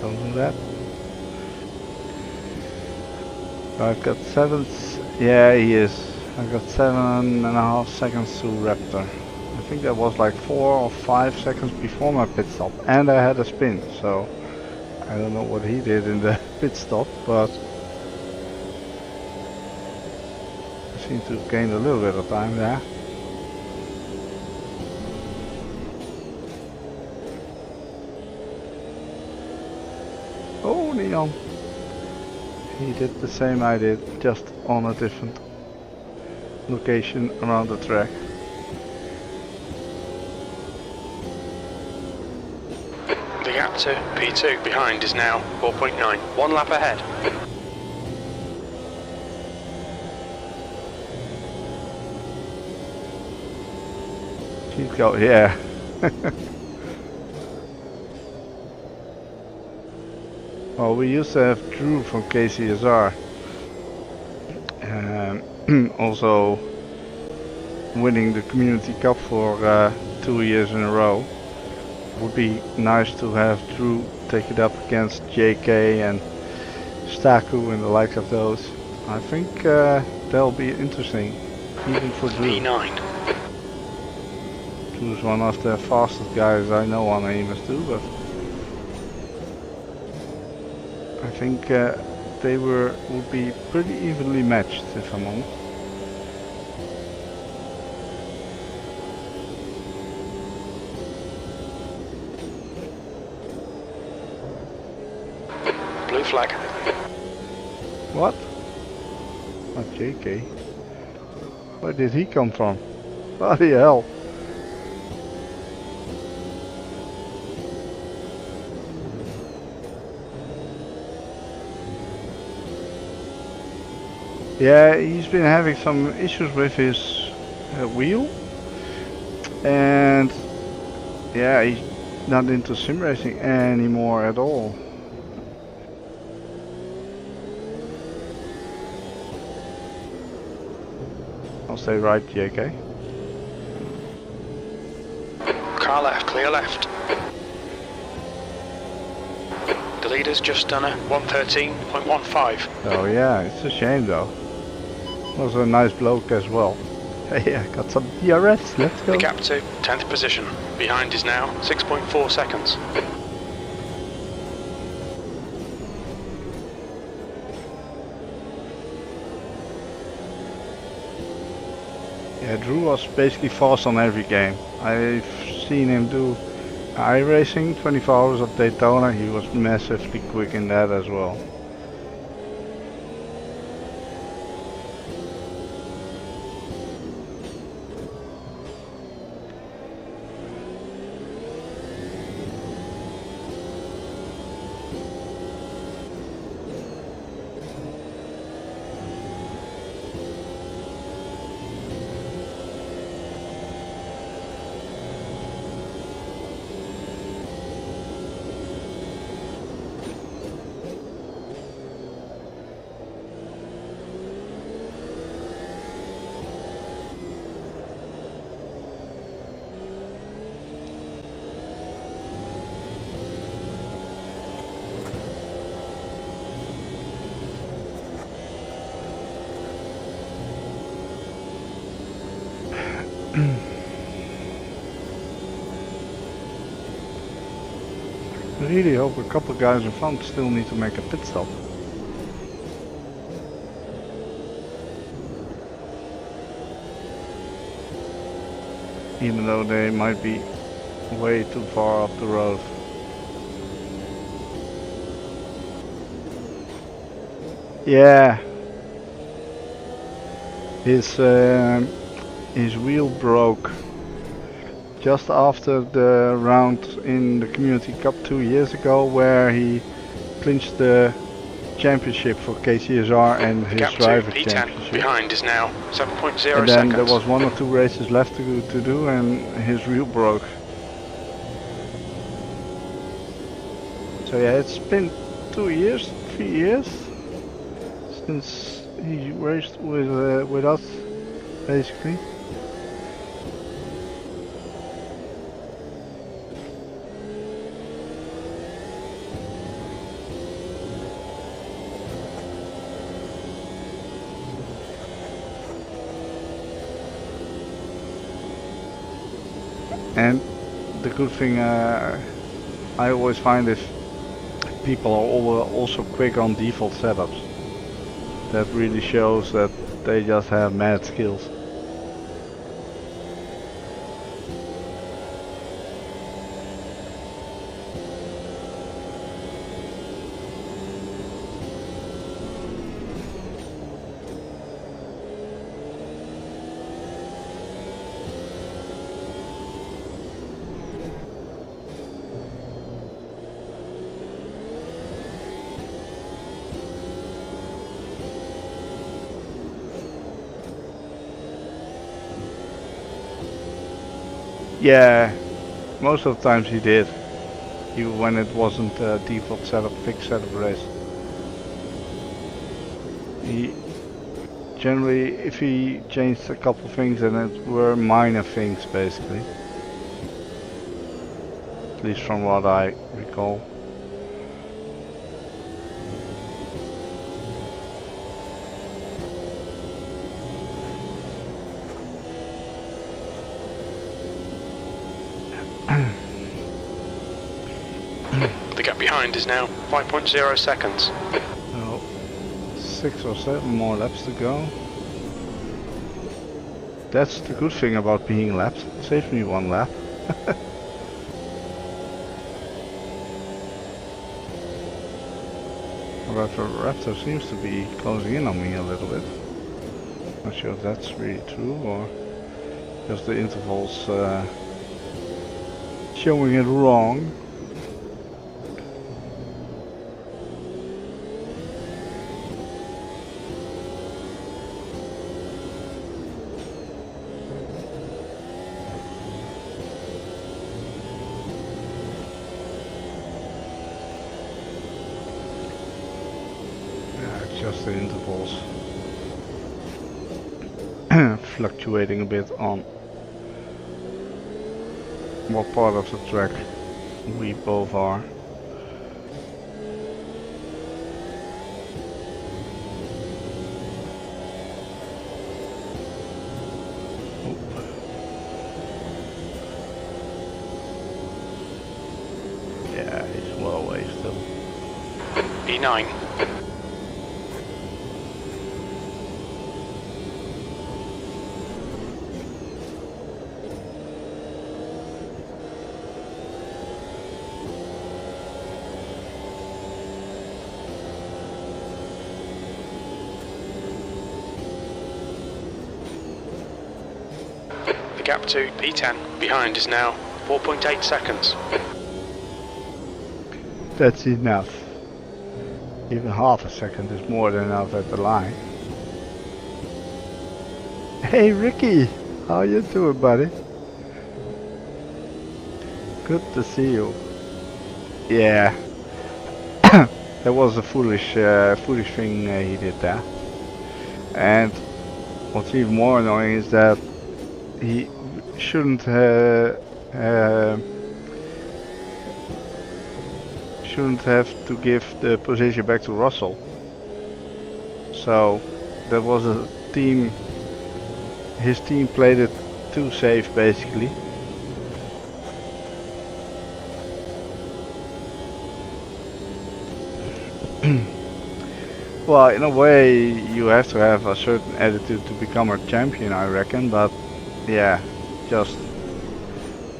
Don't do that. I've got yeah, he is. I've got 7.5 seconds to Raptor. I think that was like 4 or 5 seconds before my pit stop, and I had a spin, so I don't know what he did in the pit stop, but I seem to have gained a little bit of time there. Oh, Neon. He did the same I did, just on a different location around the track. The gap to P2 behind is now 4.9. 1 lap ahead. She's got, yeah. Well, we used to have Drew from KCSR, also winning the Community Cup for 2 years in a row. Would be nice to have Drew take it up against JK and Staku and the likes of those. I think that'll be interesting, even for Drew. E9. Drew's one of the fastest guys I know on AMS2, but I think they would be pretty evenly matched, if I'm honest. Blue flag. What? Not JK. Where did he come from? Bloody hell. Yeah, he's been having some issues with his wheel, and yeah, he's not into sim racing anymore at all. I'll stay right, JK. Car left, clear left. The leader's just done a 113.15. Oh yeah, it's a shame though. Was a nice bloke as well. Hey, I got some DRS, let's go. The gap to 10th position. Behind is now 6.4 seconds. Yeah, Drew was basically fast on every game. I've seen him do iRacing, 24 hours at Daytona. He was massively quick in that as well. I really hope a couple of guys in front still need to make a pit stop. Even though they might be way too far off the road. Yeah. His wheel broke just after the round in the Community Cup 2 years ago, where he clinched the championship for KCSR and his driver championship. Behind is now 7.0 and seconds. then there was 1 or 2 races left to do, and his wheel broke. So yeah, it's been 2 years, 3 years since he raced with us, basically. And the good thing I always find is people are also quick on default setups. That really shows that they just have mad skills. Yeah, most of the times he did, even when it wasn't a default setup, fixed setup race. He generally, if he changed a couple things, then it were minor things basically. At least from what I recall. The gap behind is now 5.0 seconds. So 6 or 7 more laps to go. That's the good thing about being lapped. It saves me 1 lap. However, Raptor seems to be closing in on me a little bit. Not sure if that's really true or just the intervals showing it wrong. Just the intervals fluctuating a bit on what part of the track we both are. Yeah, he's well away still. E9. The gap to P10 behind is now 4.8 seconds. That's enough. Even half a second is more than enough at the line. Hey Ricky, how you doing, buddy? Good to see you. Yeah, that was a foolish thing he did there. And what's even more annoying is that he shouldn't have to give the position back to Russell. So there was a team, his team played it too safe basically. Well, in a way you have to have a certain attitude to become a champion, I reckon, but yeah, just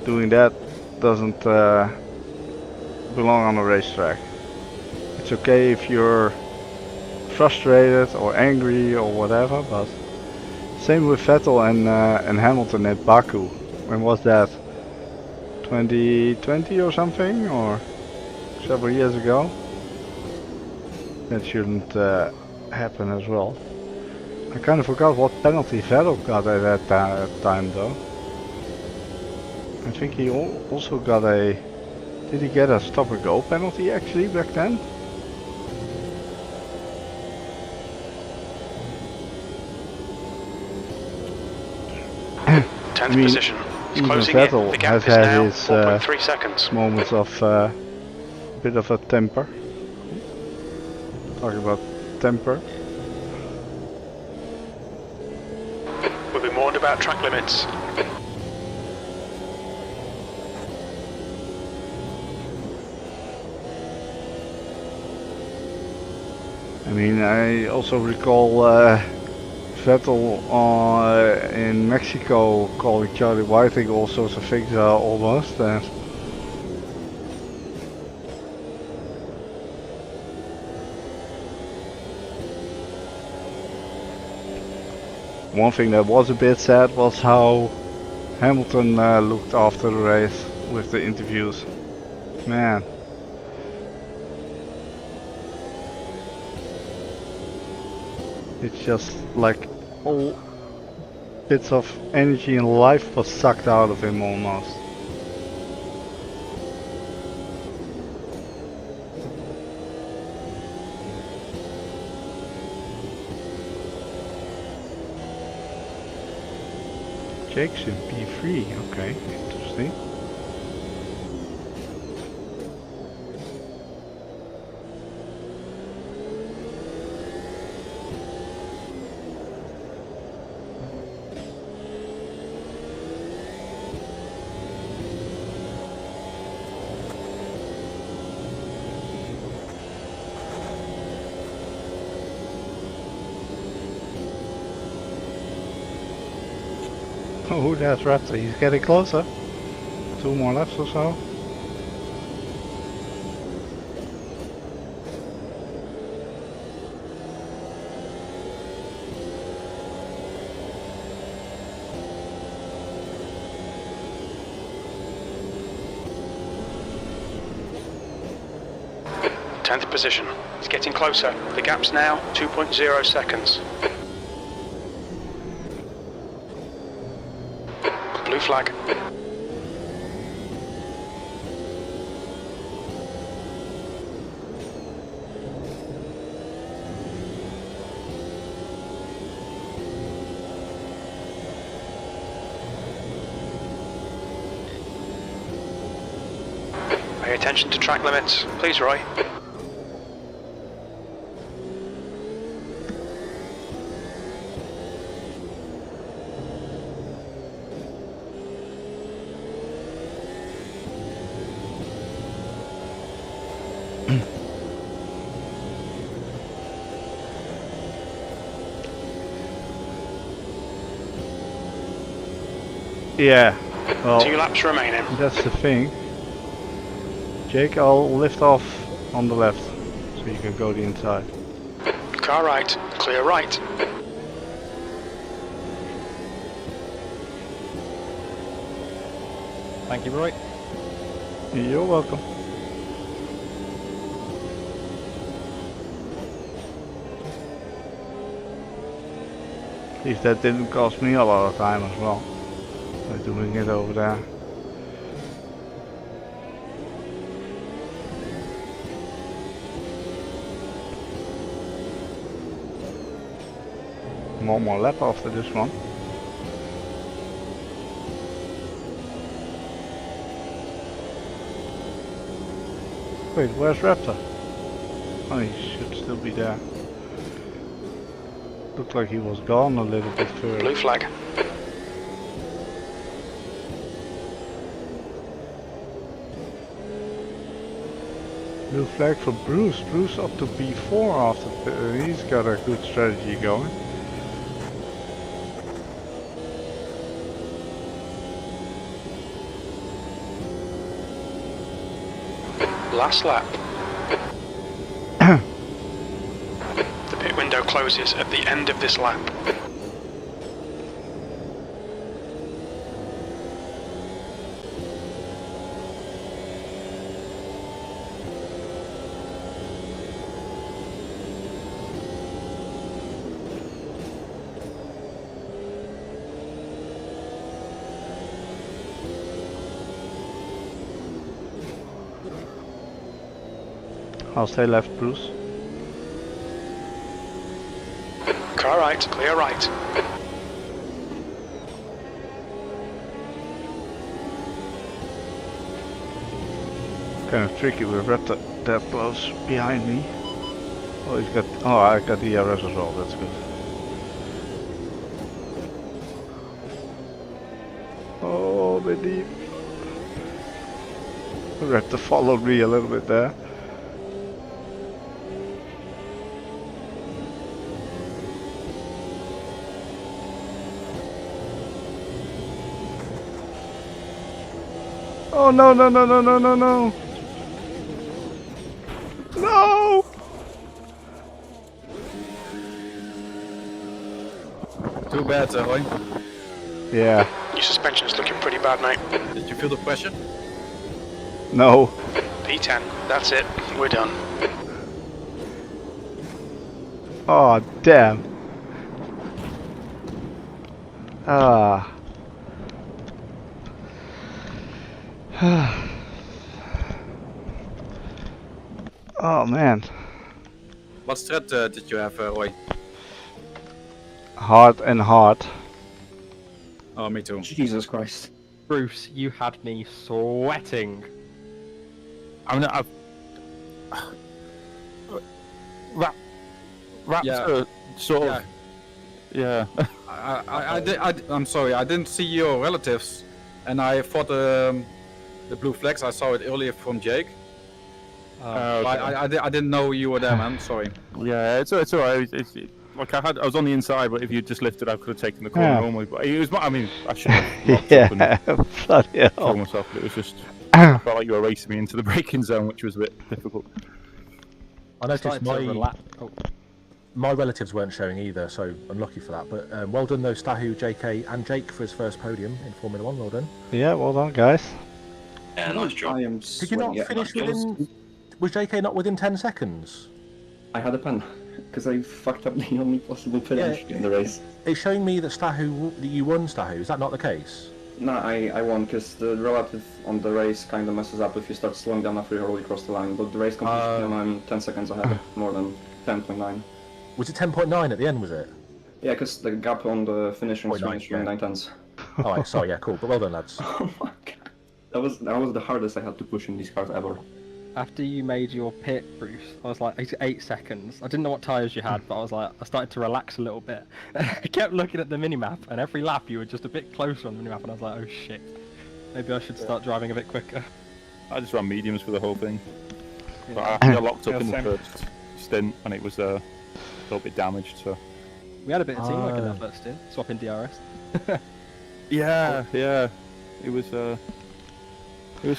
doing that doesn't belong on a racetrack. It's okay if you're frustrated or angry or whatever, but same with Vettel and Hamilton at Baku. When was that? 2020 or something, or several years ago? That shouldn't happen as well. I kind of forgot what penalty Vettel got at that time though. I think he also got a... Did he get a stop and go penalty actually back then? Tenth position. It's closing in. The gap is now 4.3 seconds. Moments of a bit of a temper. Talking about temper. We'll be warned about track limits. I mean, I also recall Vettel in Mexico calling Charlie Whiting all sorts of things almost. One thing that was a bit sad was how Hamilton looked after the race with the interviews. Man. It's just like all bits of energy and life was sucked out of him almost. Jake's in P3, okay, interesting. Oh, that's Raptor, he's getting closer. 2 more laps or so. Tenth position. It's getting closer. The gap's now 2.0 seconds. Blue flag. Pay attention to track limits, please, Roy. Yeah, well, 2 laps remaining. That's the thing. Jake, I'll lift off on the left, so you can go the inside. Car right, clear right. Thank you, Roy. You're welcome. At least that didn't cost me a lot of time as well. By doing it over there. One more lap after this one. Wait, where's Raptor? Oh, he should still be there. Looked like he was gone a little bit further. Blue flag. Blue flag for Bruce. Bruce up to P4 after he's got a good strategy going. Last lap. The pit window closes at the end of this lap. I'll stay left, Bruce. Car right, clear right. Kind of tricky with Raptor that close behind me. Oh, he's got. Oh, I got the DRS as well. That's good. Oh, a bit deep. Raptor followed me a little bit there. Oh no no no no no no no! No! Too bad, Roy. Yeah. Your suspension's looking pretty bad, mate. Did you feel the pressure? No. P10, that's it. We're done. Oh damn. Ah. Oh man. What strat did you have, Roy? Hard and hard. Oh, me too. Jesus Christ. Bruce, you had me sweating. I mean, Raptor sort of. Yeah. I'm sorry, I didn't see your relatives, and I thought the blue flags. I saw it earlier from Jake. Okay. I didn't know you were there, man. Sorry. Yeah, it's alright. Like I was on the inside, but if you just lifted, I could have taken the corner normally. But it was. I mean, I should have. Yeah. Bloody hell. Told myself, but it was just. I felt like you were racing me into the braking zone, which was a bit difficult. I noticed my relatives weren't showing either, so unlucky for that. But well done though, Stahu, JK, and Jake for his first podium in Formula 1. Well done. Yeah, well done, guys. Yeah, nice job. Did you not finish within? Was JK not within 10 seconds? I had a pen because I fucked up the only possible finish in the race. It's showing me that that you won, Stahu. Is that not the case? No, I won because the relative on the race kind of messes up if you start slowing down after you already crossed the line. But the race completion, I'm 10 seconds ahead, more than 10.9. Was it 10.9 at the end? Was it? Yeah, because the gap on the finishing is 9 tenths. Alright, sorry, yeah, cool. But well done, lads. Oh my god, that was the hardest I had to push in these cars ever. After you made your pit, Bruce, I was like 8 seconds. I didn't know what tyres you had, but I was like, I started to relax a little bit. I kept looking at the minimap, and every lap you were just a bit closer on the minimap, and I was like, oh shit, maybe I should start driving a bit quicker. I just ran mediums for the whole thing. But I think I locked up in the first stint, and it was a little bit damaged. So we had a bit of teamwork in that first stint, swapping DRS. yeah, it was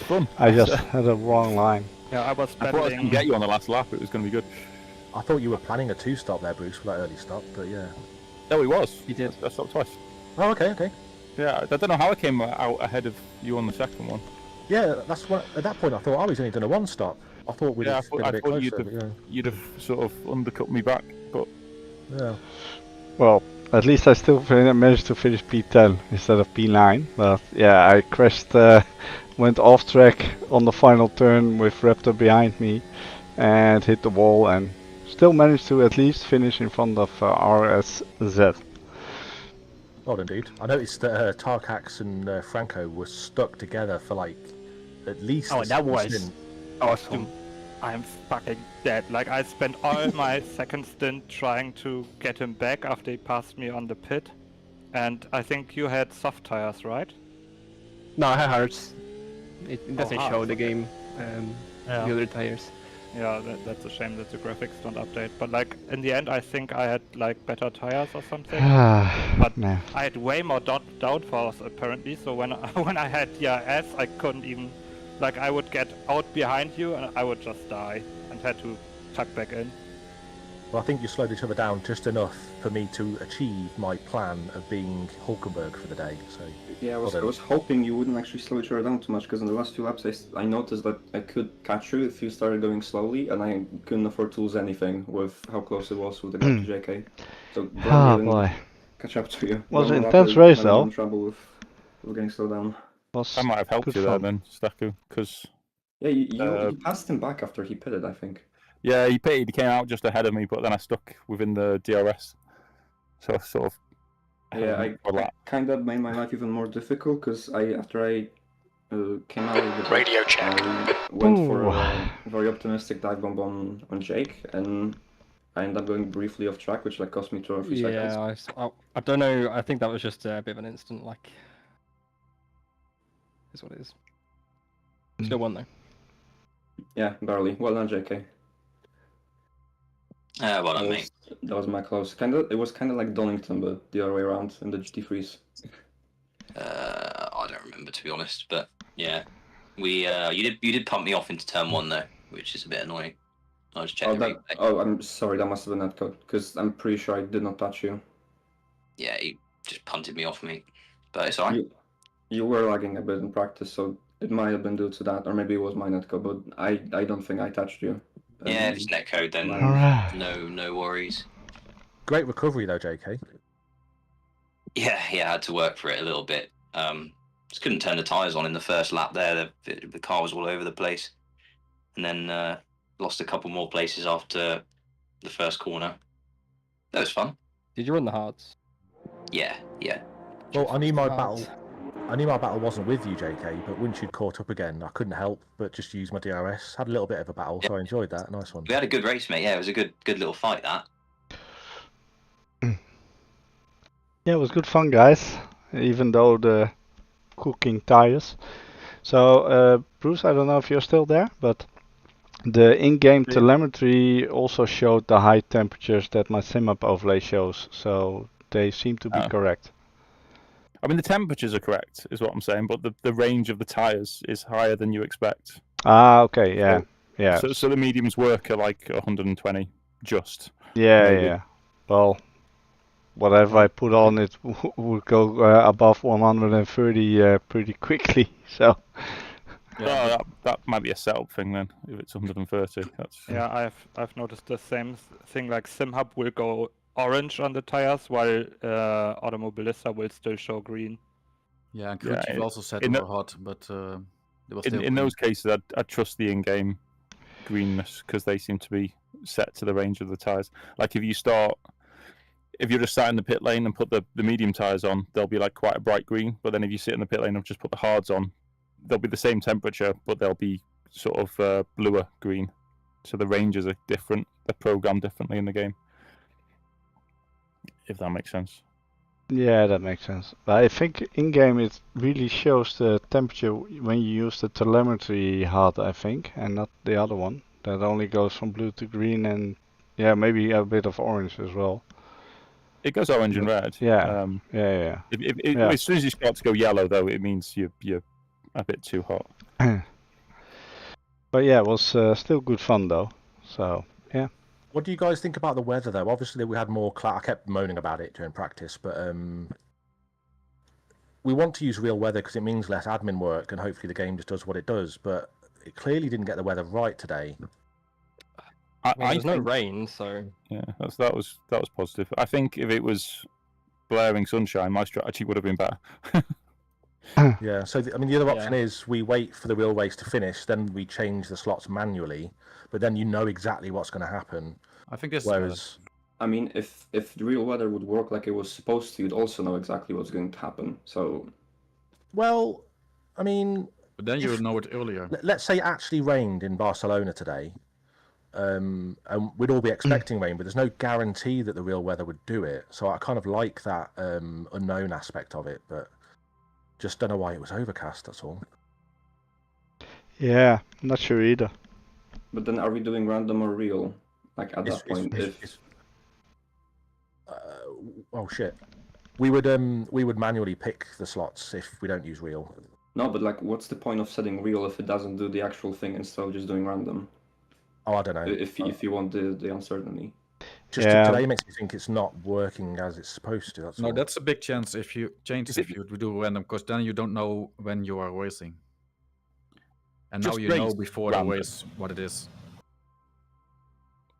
fun. I just had a wrong line. Yeah, I was I thought I was going to get you on the last lap. It was going to be good. I thought you were planning a 2-stop there, Bruce, for that early stop, but yeah. No, he was. He did. I stopped twice. Oh, okay. Yeah, I don't know how I came out ahead of you on the second one. Yeah, that's what. At that point, I thought I was only done a 1-stop. I thought we'd have been a bit closer. You'd have sort of undercut me back, but yeah. Well, at least I still managed to finish P10 instead of P9. But yeah, I crashed, went off track on the final turn with Raptor behind me, and hit the wall, and still managed to at least finish in front of RSZ. Odd indeed. I noticed that Tarkax and Franco were stuck together for like at least. Oh, that was awesome. I'm fucking dead. Like, I spent all my second stint trying to get him back after he passed me on the pit. And I think you had soft tires, right? No, I had hards. It doesn't show the game, the other tires. Yeah, that's a shame that the graphics don't update. But like in the end, I think I had like better tires or something. But Man. I had way more downforce apparently. So when when I had DRS, I couldn't even like I would get out behind you and I would just die and had to tuck back in. Well, I think you slowed each other down just enough for me to achieve my plan of being Hulkenberg for the day. So yeah, I was hoping you wouldn't actually slow each other down too much, because in the last few laps I noticed that I could catch you if you started going slowly, and I couldn't afford to lose anything with how close it was with the gap to JK. So glad I didn't catch up to you. Was an intense race though. In trouble with getting slowed down. I might have helped you there then, Staku, because yeah, you passed him back after he pitted, I think. Yeah, he pitted. He came out just ahead of me, but then I stuck within the DRS. So sort of. Yeah, I kind of made my life even more difficult, because after I came out of the radio check, I went for a very optimistic dive bomb on Jake, and I ended up going briefly off track, which like cost me 2 or 3 seconds. Yeah, I don't know. I think that was just a bit of an instant. Like, is what it is. Still won though. Yeah, barely. Well done, JK. Well done, mate. That was my close. It was kind of like Donington, but the other way around in the GT3s. I don't remember, to be honest, but yeah, you did pump me off into turn 1 though, which is a bit annoying. I'll just check the replay. Oh, I'm sorry, that must have been netcode, because I'm pretty sure I did not touch you. Yeah, he just punted me off me, but it's alright. You were lagging a bit in practice, so it might have been due to that, or maybe it was my netcode, but I don't think I touched you. Yeah, if it's netcode, then no worries. Great recovery though, JK. Yeah, I had to work for it a little bit. Just couldn't turn the tyres on in the first lap there. The car was all over the place. And then lost a couple more places after the first corner. That was fun. Did you run the hards? Yeah. Well, I knew my battle wasn't with you, JK, but once you'd caught up again, I couldn't help but just use my DRS. Had a little bit of a battle, so I enjoyed that. Nice one. We had a good race, mate. Yeah, it was a good little fight, that. Yeah, it was good fun, guys. Even though the cooking tires. So, Bruce, I don't know if you're still there, but the in-game telemetry also showed the high temperatures that my SimUp overlay shows. So they seem to be correct. I mean, the temperatures are correct, is what I'm saying, but the range of the tires is higher than you expect. Ah, okay, yeah, yeah. So the mediums work at like 120, just. Yeah, maybe. yeah. Well, whatever I put on it would go above 130 pretty quickly. So. Yeah, that might be a setup thing then. If it's 130, that's. Yeah, I've noticed the same thing. Like SimHub will go orange on the tires, while Automobilista will still show green. Yeah, and Creative also said they were hot, but they were still in those cases, I'd trust the in-game greenness, because they seem to be set to the range of the tires. Like if you're just sat in the pit lane and put the medium tires on, they'll be like quite a bright green. But then if you sit in the pit lane and just put the hards on, they'll be the same temperature, but they'll be sort of bluer green. So the ranges are different. They're programmed differently in the game. If that makes sense. Yeah, that makes sense. But I think in-game it really shows the temperature when you use the telemetry HUD, I think, and not the other one. That only goes from blue to green and, yeah, maybe a bit of orange as well. It goes orange and red. Yeah, yeah. As soon as you start to go yellow, though, it means you're a bit too hot. But yeah, it was still good fun, though. So, yeah. What do you guys think about the weather, though? Obviously, we had more I kept moaning about it during practice, but we want to use real weather because it means less admin work, and hopefully the game just does what it does. But it clearly didn't get the weather right today. There's no rain, so yeah, that was positive. I think if it was blaring sunshine, my strategy would have been better. Yeah, so the other option is we wait for the real race to finish, then we change the slots manually, but then you know exactly what's going to happen. I think this. Whereas, I mean, if the real weather would work like it was supposed to, you'd also know exactly what's going to happen. So, well, I mean, but then you would know it earlier. Let's say it actually rained in Barcelona today, and we'd all be expecting rain, but there's no guarantee that the real weather would do it. So I kind of like that unknown aspect of it, but just don't know why it was overcast. That's all. Yeah, not sure either. But then are we doing random or real? Like at that point, oh shit. We would manually pick the slots if we don't use real. No, but like, what's the point of setting real if it doesn't do the actual thing instead of just doing random? Oh, I don't know. If you want the uncertainty. Just today makes me think it's not working as it's supposed to. No, that's a big chance if you change if you do random, because then you don't know when you are racing. And now you know before the race what it is.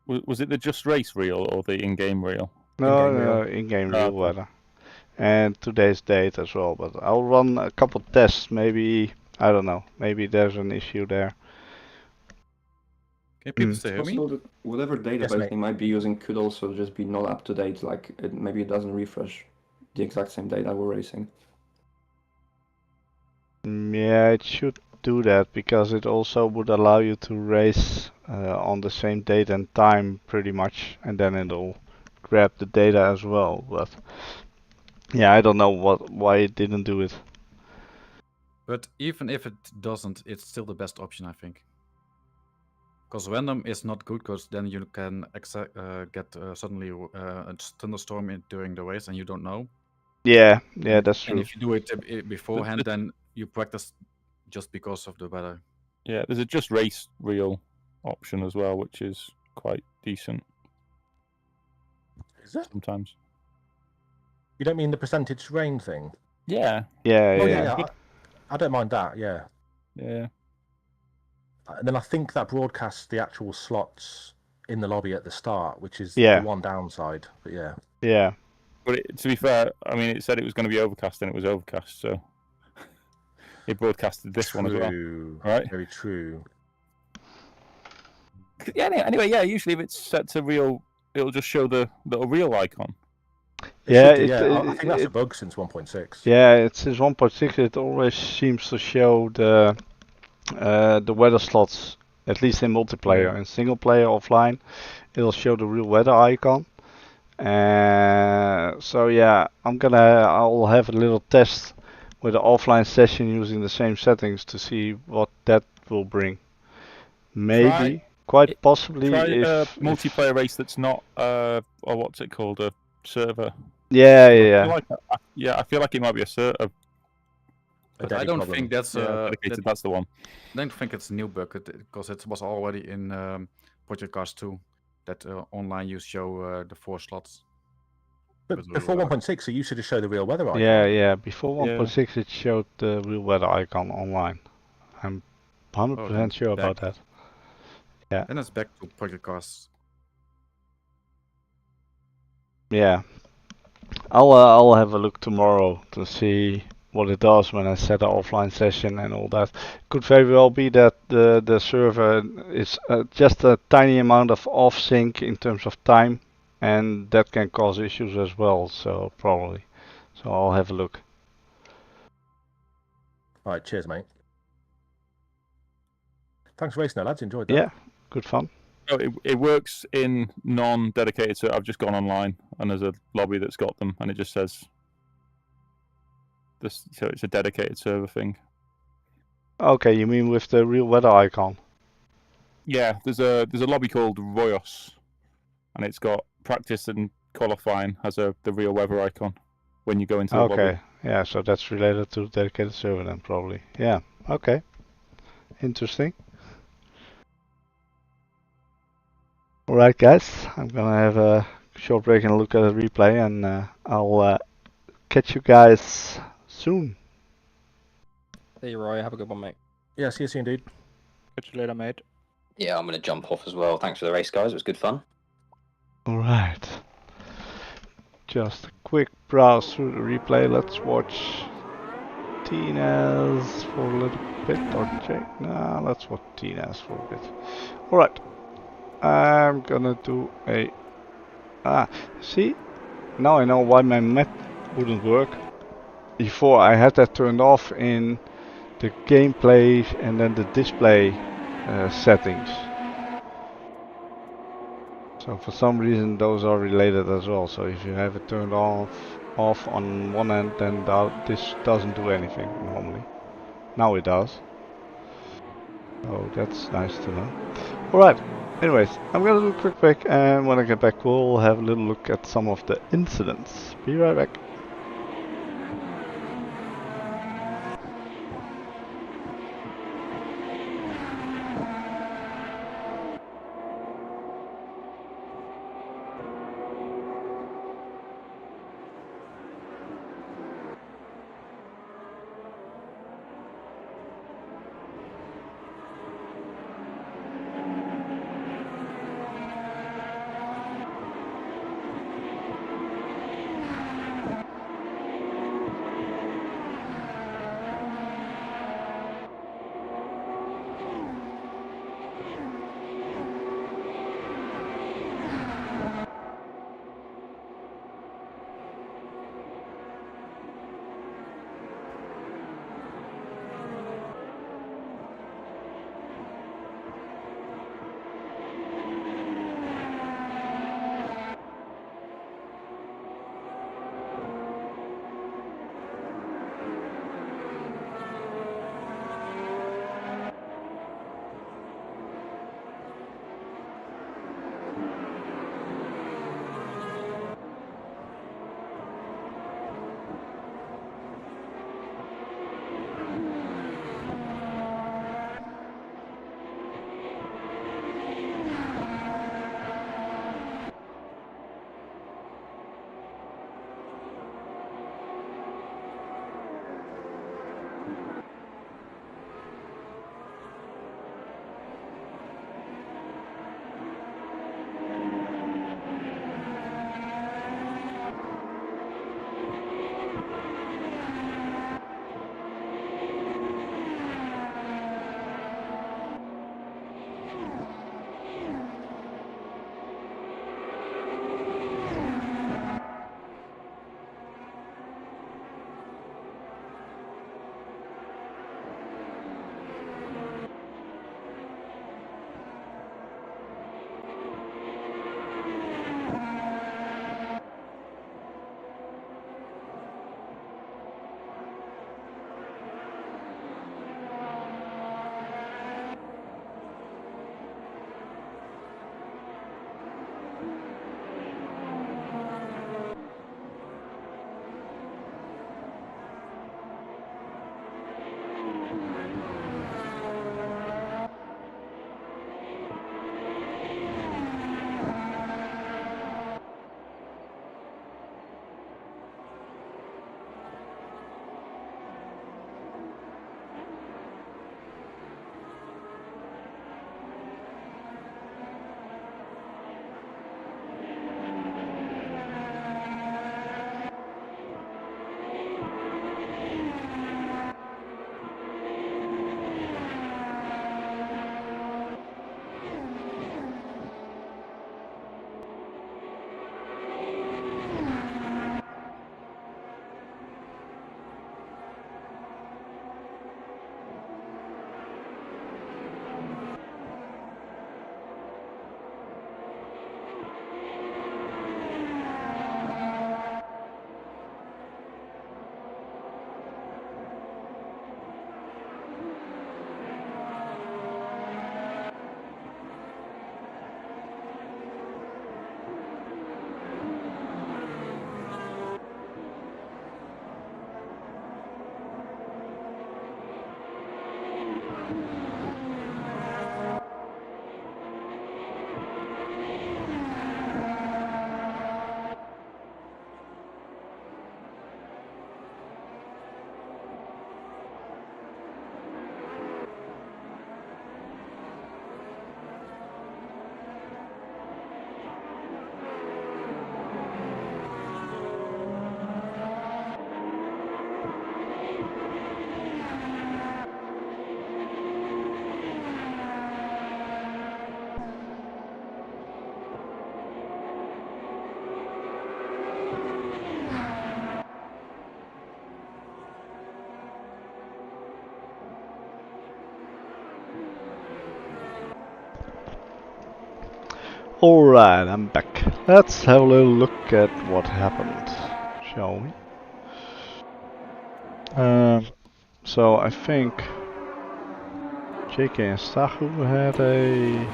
Was it the Just Race reel or the in-game reel? No, in-game real weather. And today's date as well, but I'll run a couple tests, maybe, I don't know, maybe there's an issue there. Can people say possible that whatever database they might be using could also just be not up to date, like maybe it doesn't refresh the exact same data we're racing. Yeah, it should do that because it also would allow you to race on the same date and time pretty much, and then it'll grab the data as well. But yeah, I don't know why it didn't do it. But even if it doesn't, it's still the best option, I think. Because random is not good, because then you can get suddenly a thunderstorm during the race and you don't know. Yeah, that's true. And if you do it beforehand, then you practice just because of the weather. Yeah, there's a Just Race reel option as well, which is quite decent. Is it? Sometimes. You don't mean the percentage rain thing? Yeah. Yeah. I don't mind that, yeah. Yeah. And then I think that broadcasts the actual slots in the lobby at the start, which is the one downside. But yeah. Yeah. But to be fair, I mean, it said it was going to be overcast, and it was overcast, so it broadcasted this one as well. Right? Very true. Yeah. Anyway, yeah. Usually, if it's set to real, it'll just show the little real icon. I think that's a bug since 1.6. Yeah, it's since 1.6. It always seems to show the weather slots, at least in multiplayer. In single player offline, it'll show the real weather icon. So yeah, I'll have a little test with an offline session using the same settings to see what that will bring. Maybe, quite possibly, try if a multiplayer race that's not or what's it called, a server. Yeah. I feel like it might be a server. But I don't think that's that's the one. I don't think it's a new bug because it was already in Project Cars 2 that online you show the 4 slots. But before 1.6, it used to just show the real weather icon. Yeah. Before 1.6, it showed the real weather icon online. I'm 100% sure about that. Yeah. Then it's back to Project Cars. Yeah. I'll have a look tomorrow to see what it does when I set an offline session and all that. Could very well be that the server is just a tiny amount of off sync in terms of time, and that can cause issues as well. So probably. So I'll have a look. All right, cheers, mate. Thanks for racing, lads. Enjoyed that. Yeah, good fun. Oh, it works in non-dedicated. So I've just gone online and there's a lobby that's got them, and it just says this. So it's a dedicated server thing. Okay, you mean with the real weather icon? Yeah, there's a lobby called Royos, and it's got practice and qualifying has the real weather icon when you go into the lobby. Okay, yeah, so that's related to the dedicated server then probably. Yeah, okay, interesting. Alright guys, I'm gonna have a short break and look at a replay, and I'll catch you guys soon. See you, Roy. Have a good one, mate. Yeah, see you soon, dude. Catch you later, mate. Yeah, I'm going to jump off as well. Thanks for the race, guys. It was good fun. Alright. Just a quick browse through the replay. Let's watch Tina's for a little bit, or Jake. Nah, let's watch Tina's for a bit. Alright. I'm gonna do a... see? Now I know why my map wouldn't work. Before I had that turned off in the gameplay and then the display settings. So for some reason those are related as well. So if you have it turned off on one end, then this doesn't do anything normally. Now it does. Oh, that's nice to know. Alright, anyways, I'm gonna do a quick break, and when I get back we'll have a little look at some of the incidents. Be right back. Alright, I'm back. Let's have a little look at what happened, shall we? So I think JK and Stahu had a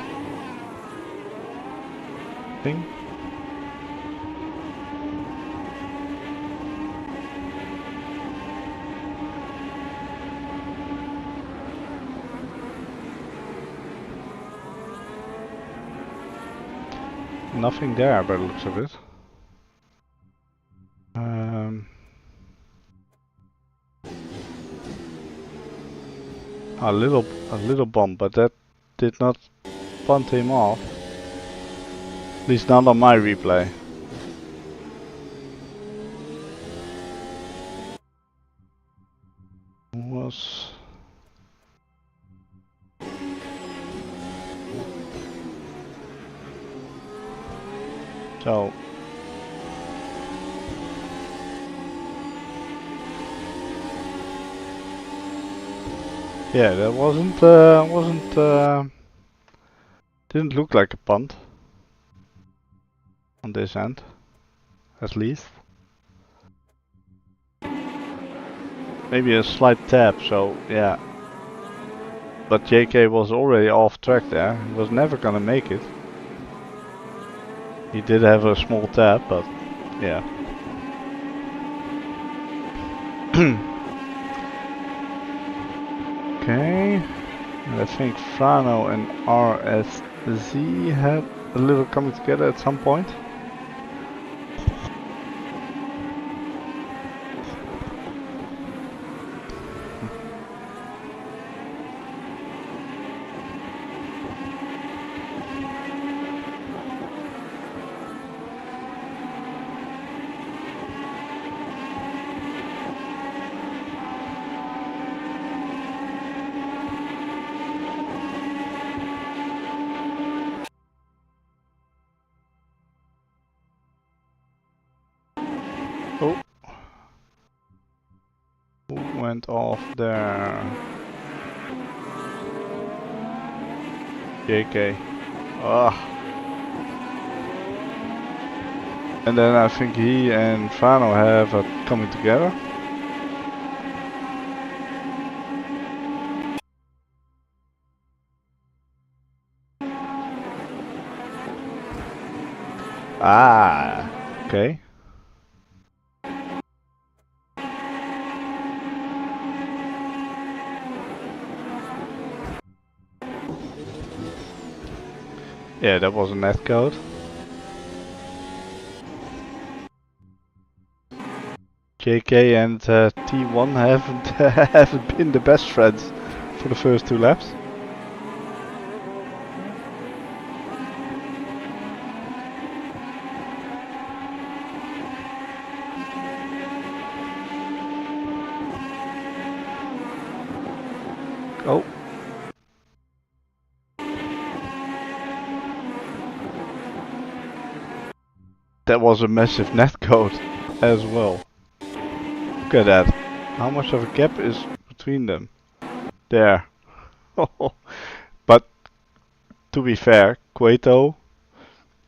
thing. Nothing there by the looks of it. A little bump, but that did not punt him off. At least not on my replay. Was so. Yeah, that didn't look like a punt on this end, at least. Maybe a slight tap, so yeah. But JK was already off track there. He was never gonna make it. He did have a small tap, but yeah. Okay, and I think Frano and RSZ had a little coming together at some point. Oh, who went off there? JK. Ah. And then I think he and Fano have a coming together. Ah, okay. Yeah, that was a netcode. JK and T1 haven't been the best friends for the first 2 laps. Oh. That was a massive netcode as well. Look at that. How much of a gap is between them? There. But to be fair, Cueto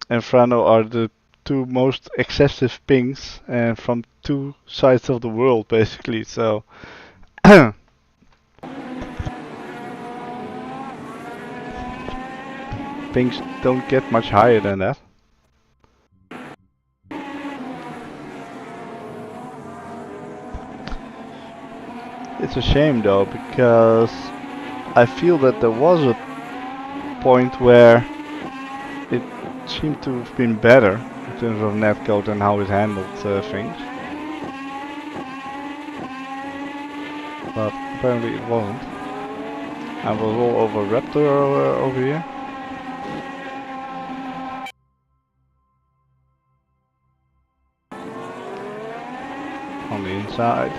and Frano are the 2 most excessive pings and from 2 sides of the world basically, so pings don't get much higher than that. It's a shame though, because I feel that there was a point where it seemed to have been better in terms of netcode and how it handled things. But apparently it wasn't. I was all over Raptor over here. On the inside.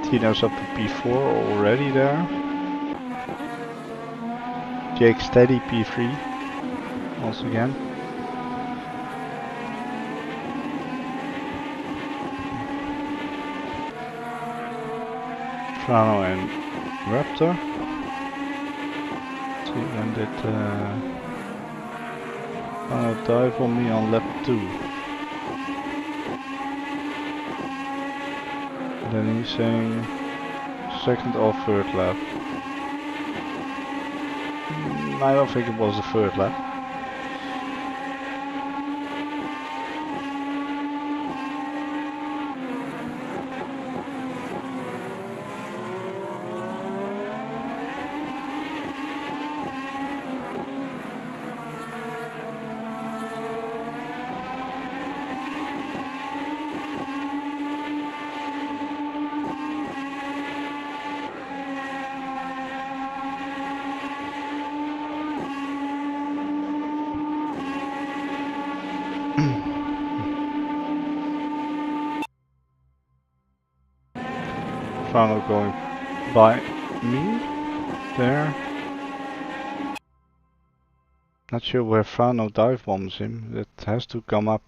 Tino's up to P4 already there. Jake steady P3 once again. Frano and Raptor. Let's see when did Frano dive on me on lap 2. Then he's saying second or third lap. I don't think it was the third lap. Fano going by me there. Not sure where Fano dive bombs him. It has to come up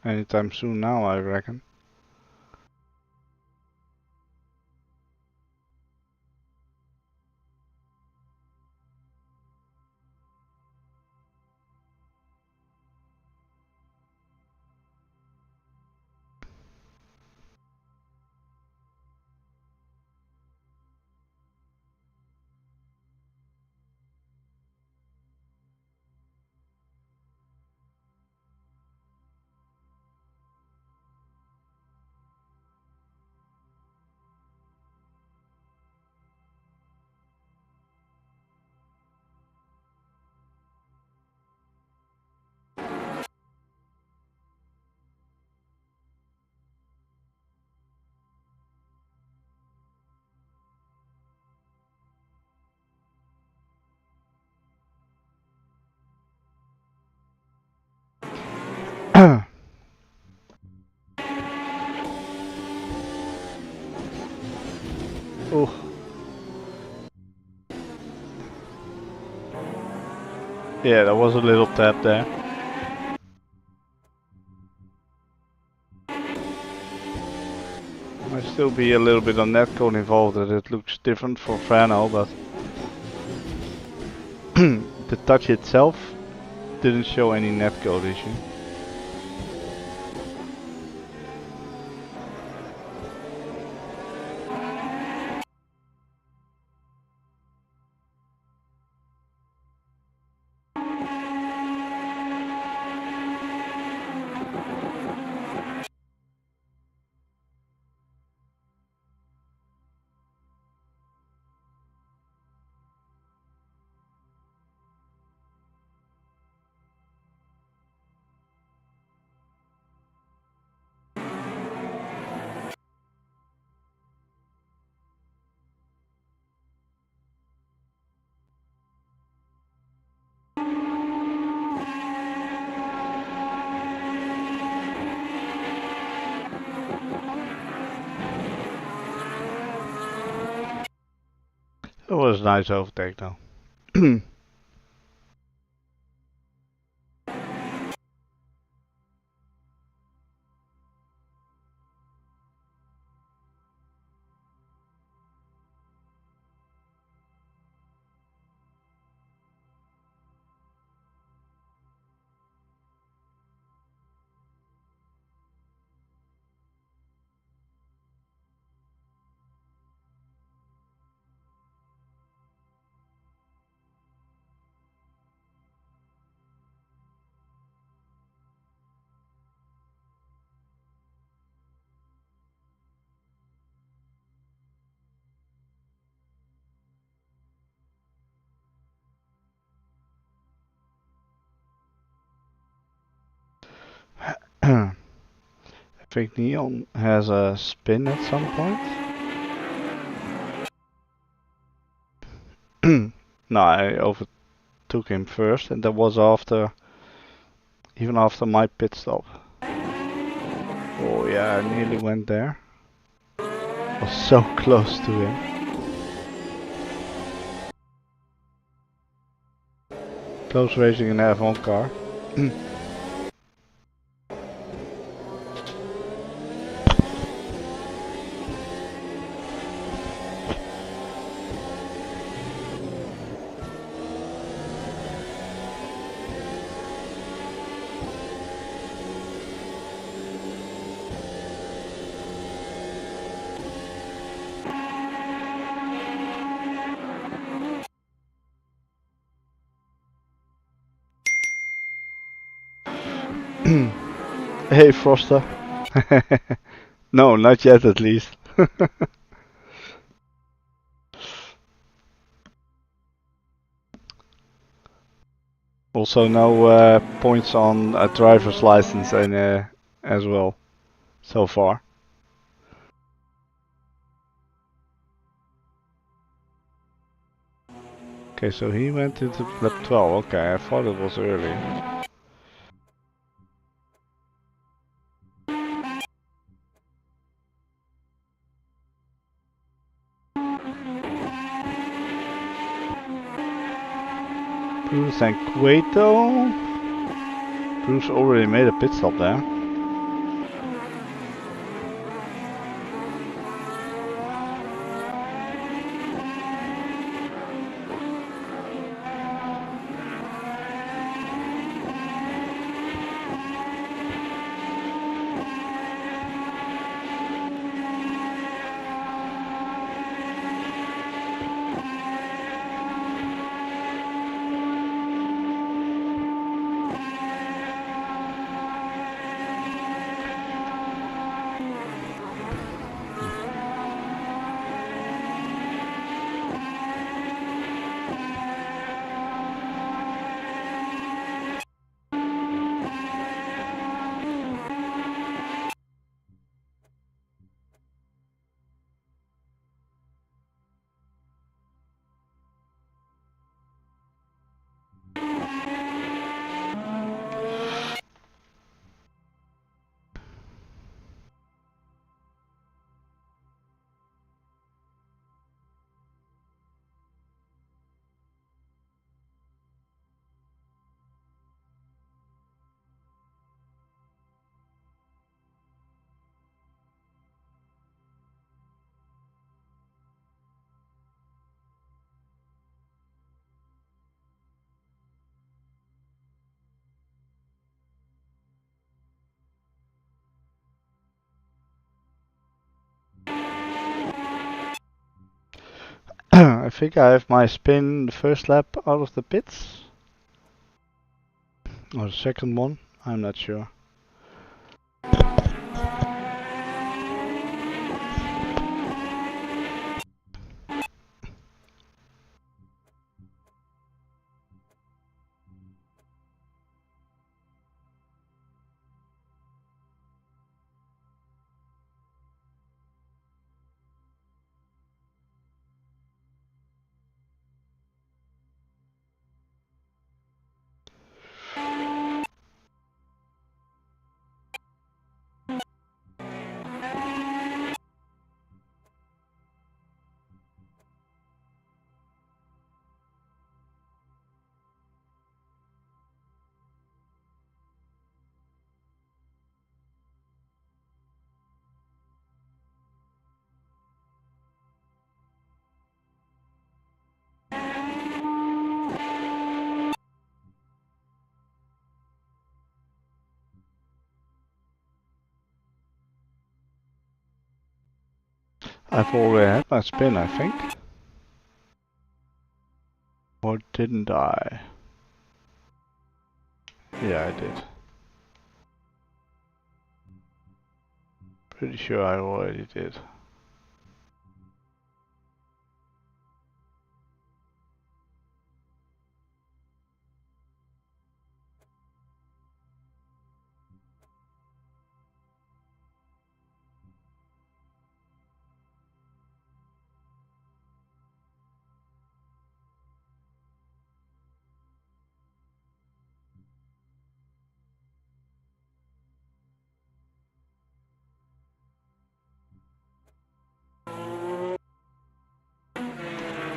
anytime soon now, I reckon. Oh. Yeah, there was a little tap there. Might still be a little bit of netcode involved that it looks different for Frano, but the touch itself didn't show any netcode issue. It was a nice overtake though. I think Neon has a spin at some point. No, I overtook him first, and that was even after my pit stop. Oh yeah, I nearly went there. Was so close to him. Close racing in an F1 car. Hey Froster. No, not yet at least. Also no points on a driver's license and as well so far. Okay, so he went into lap 12. Okay, I thought it was early. Bruce and Cueto. Bruce already made a pit stop there. I think I have my spin the first lap out of the pits. Or the second one, I'm not sure. I've already had my spin, I think. Or didn't I? Yeah, I did. Pretty sure I already did.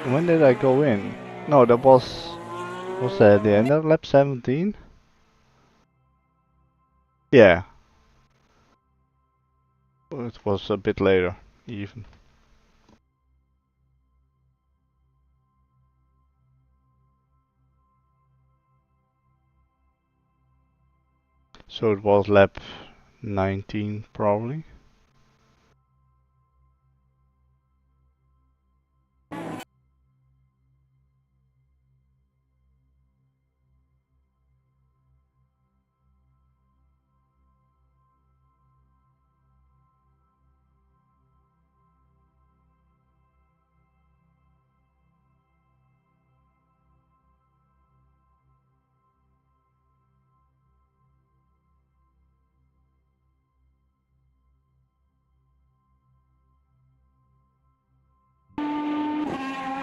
When did I go in? No, that was that the end of lap 17? Yeah. It was a bit later, even. So it was lap 19, probably.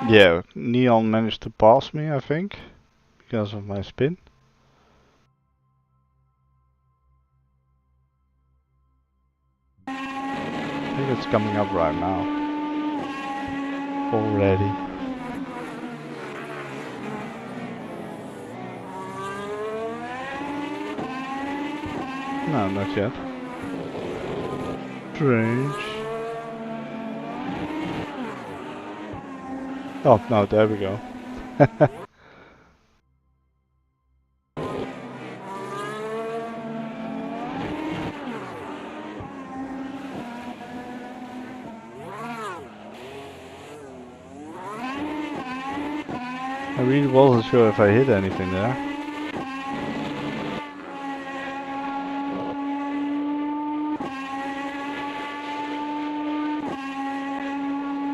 Yeah, Neon managed to pass me, I think, because of my spin. I think it's coming up right now. Already. No, not yet. Strange. Oh, no, there we go. I really wasn't sure if I hit anything there.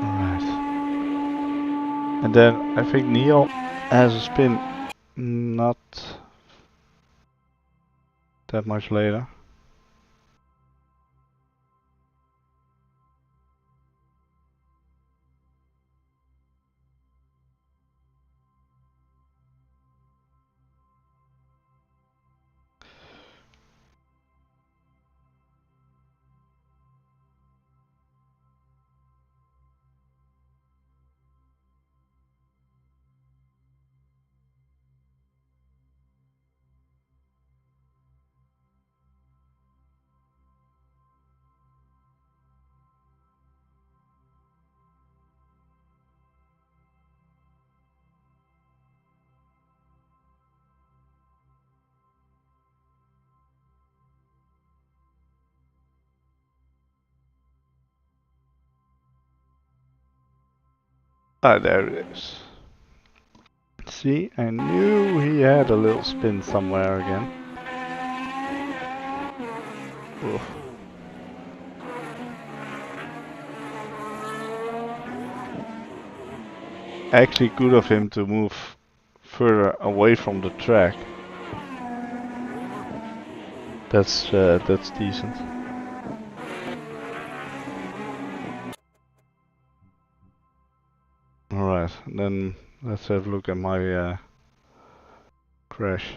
Alright. And then I think Neil has a spin not that much later. Ah, there it is. See, I knew he had a little spin somewhere again. Oof. Actually good of him to move further away from the track. That's decent. Alright, then let's have a look at my crash.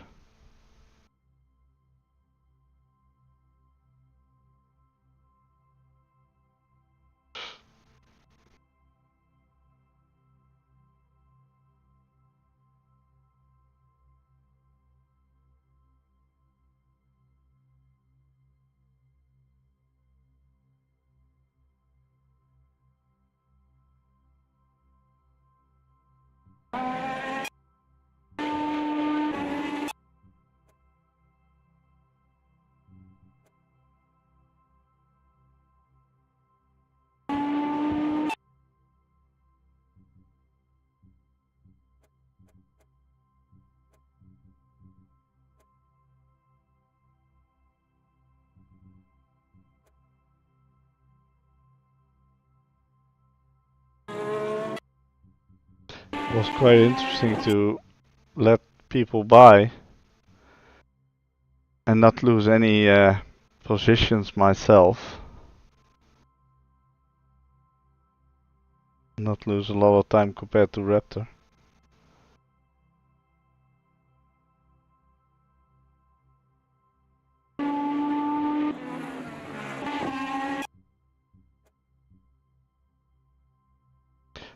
It was quite interesting to let people buy and not lose any positions myself. Not lose a lot of time compared to Raptor.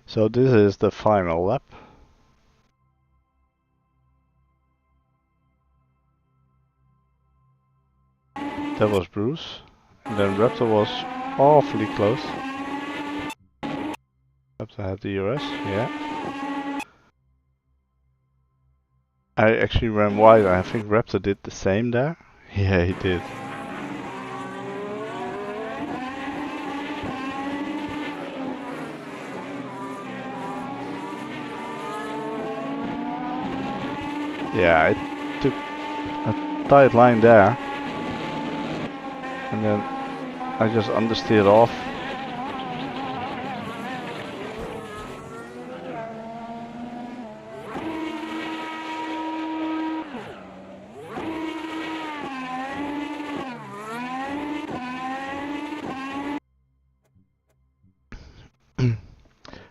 So this is the final lap. That was Bruce. And then Raptor was awfully close. Raptor had the ERS, yeah. I actually ran wide. I think Raptor did the same there. Yeah, he did. Yeah, I took a tight line there. And then I just understeered off.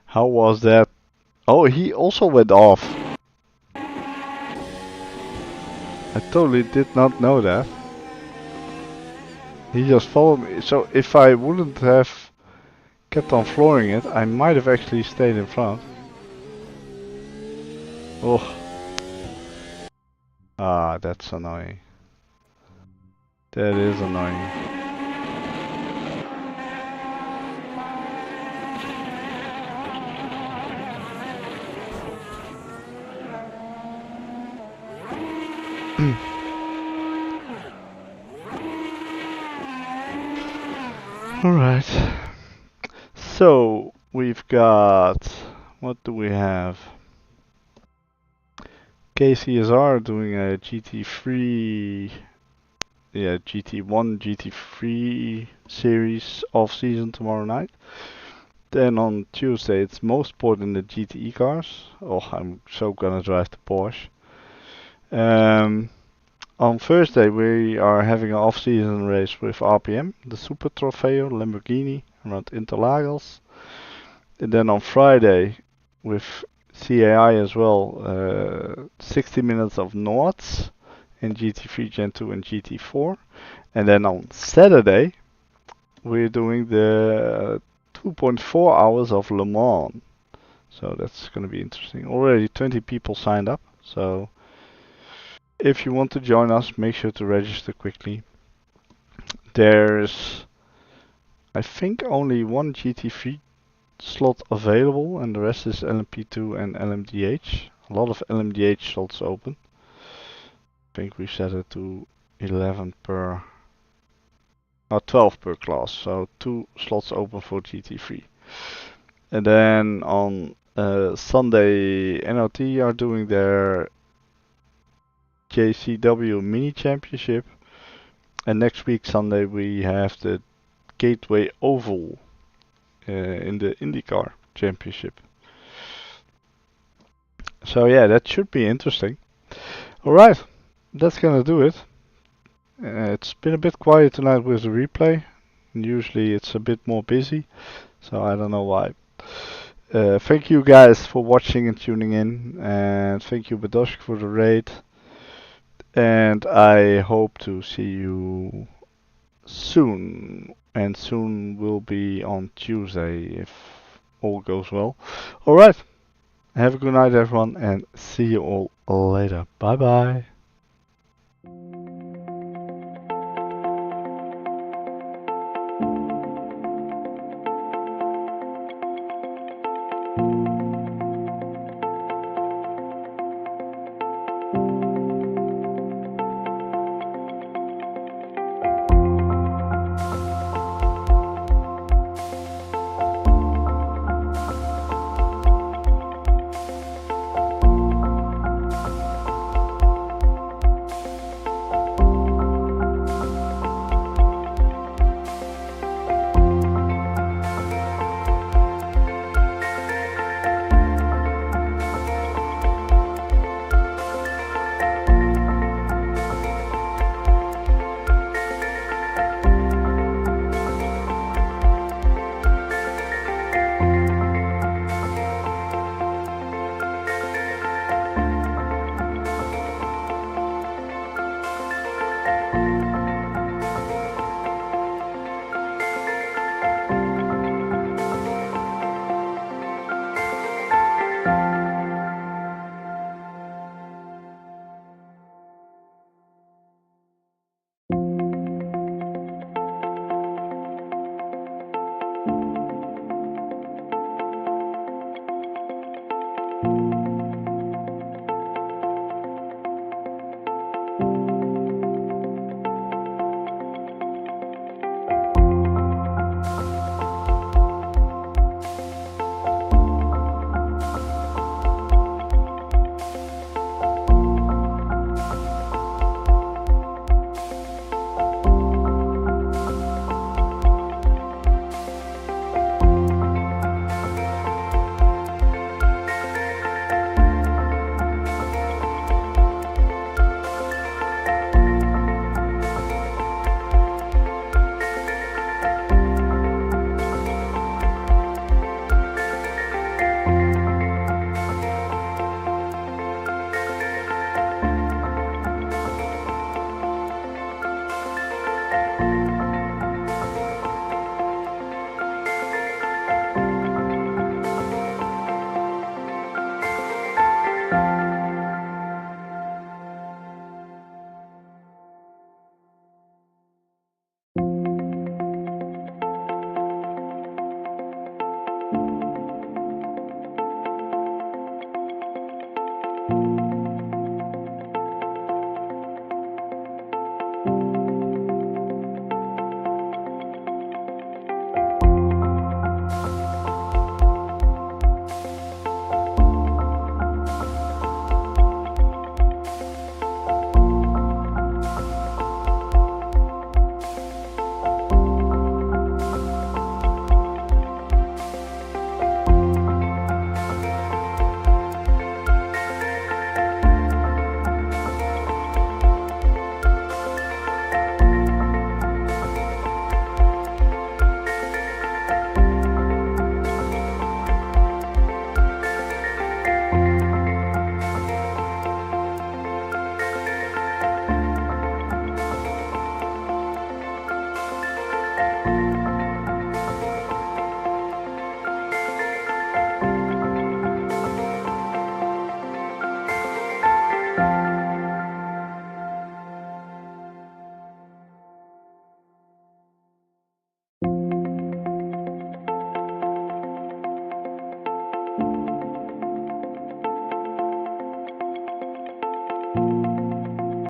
How was that Oh, he also went off. I totally did not know that. He just followed me. So if I wouldn't have kept on flooring it, I might have actually stayed in front. Oh. Ah, that's annoying. That is annoying. Alright. So, we've got... What do we have? KCSR doing a GT3... Yeah, GT1, GT3 series off-season tomorrow night. Then on Tuesday it's Motorsport in the GTE cars. Oh, I'm so gonna drive the Porsche. On Thursday we are having an off-season race with RPM, the Super Trofeo Lamborghini around Interlagos. And then on Friday with CAI as well, 60 minutes of Nords in GT3 Gen 2 and GT4. And then on Saturday we're doing the 2.4 hours of Le Mans. So that's going to be interesting. Already 20 people signed up, so if you want to join us, make sure to register quickly. There's, I think, only one GT3 slot available, and the rest is LMP2 and LMDH. A lot of LMDH slots open. I think we set it to 11 per, or 12 per class, so 2 slots open for GT3. And then on Sunday, NOT are doing their JCW Mini Championship, and next week Sunday we have the Gateway Oval in the IndyCar Championship. So yeah, that should be interesting. Alright, that's gonna do it. It's been a bit quiet tonight with the replay. Usually it's a bit more busy, so I don't know why. Thank you guys for watching and tuning in, and thank you Badosh for the raid. And I hope to see you soon. And soon will be on Tuesday if all goes well. Alright. Have a good night everyone and see you all later. Bye bye.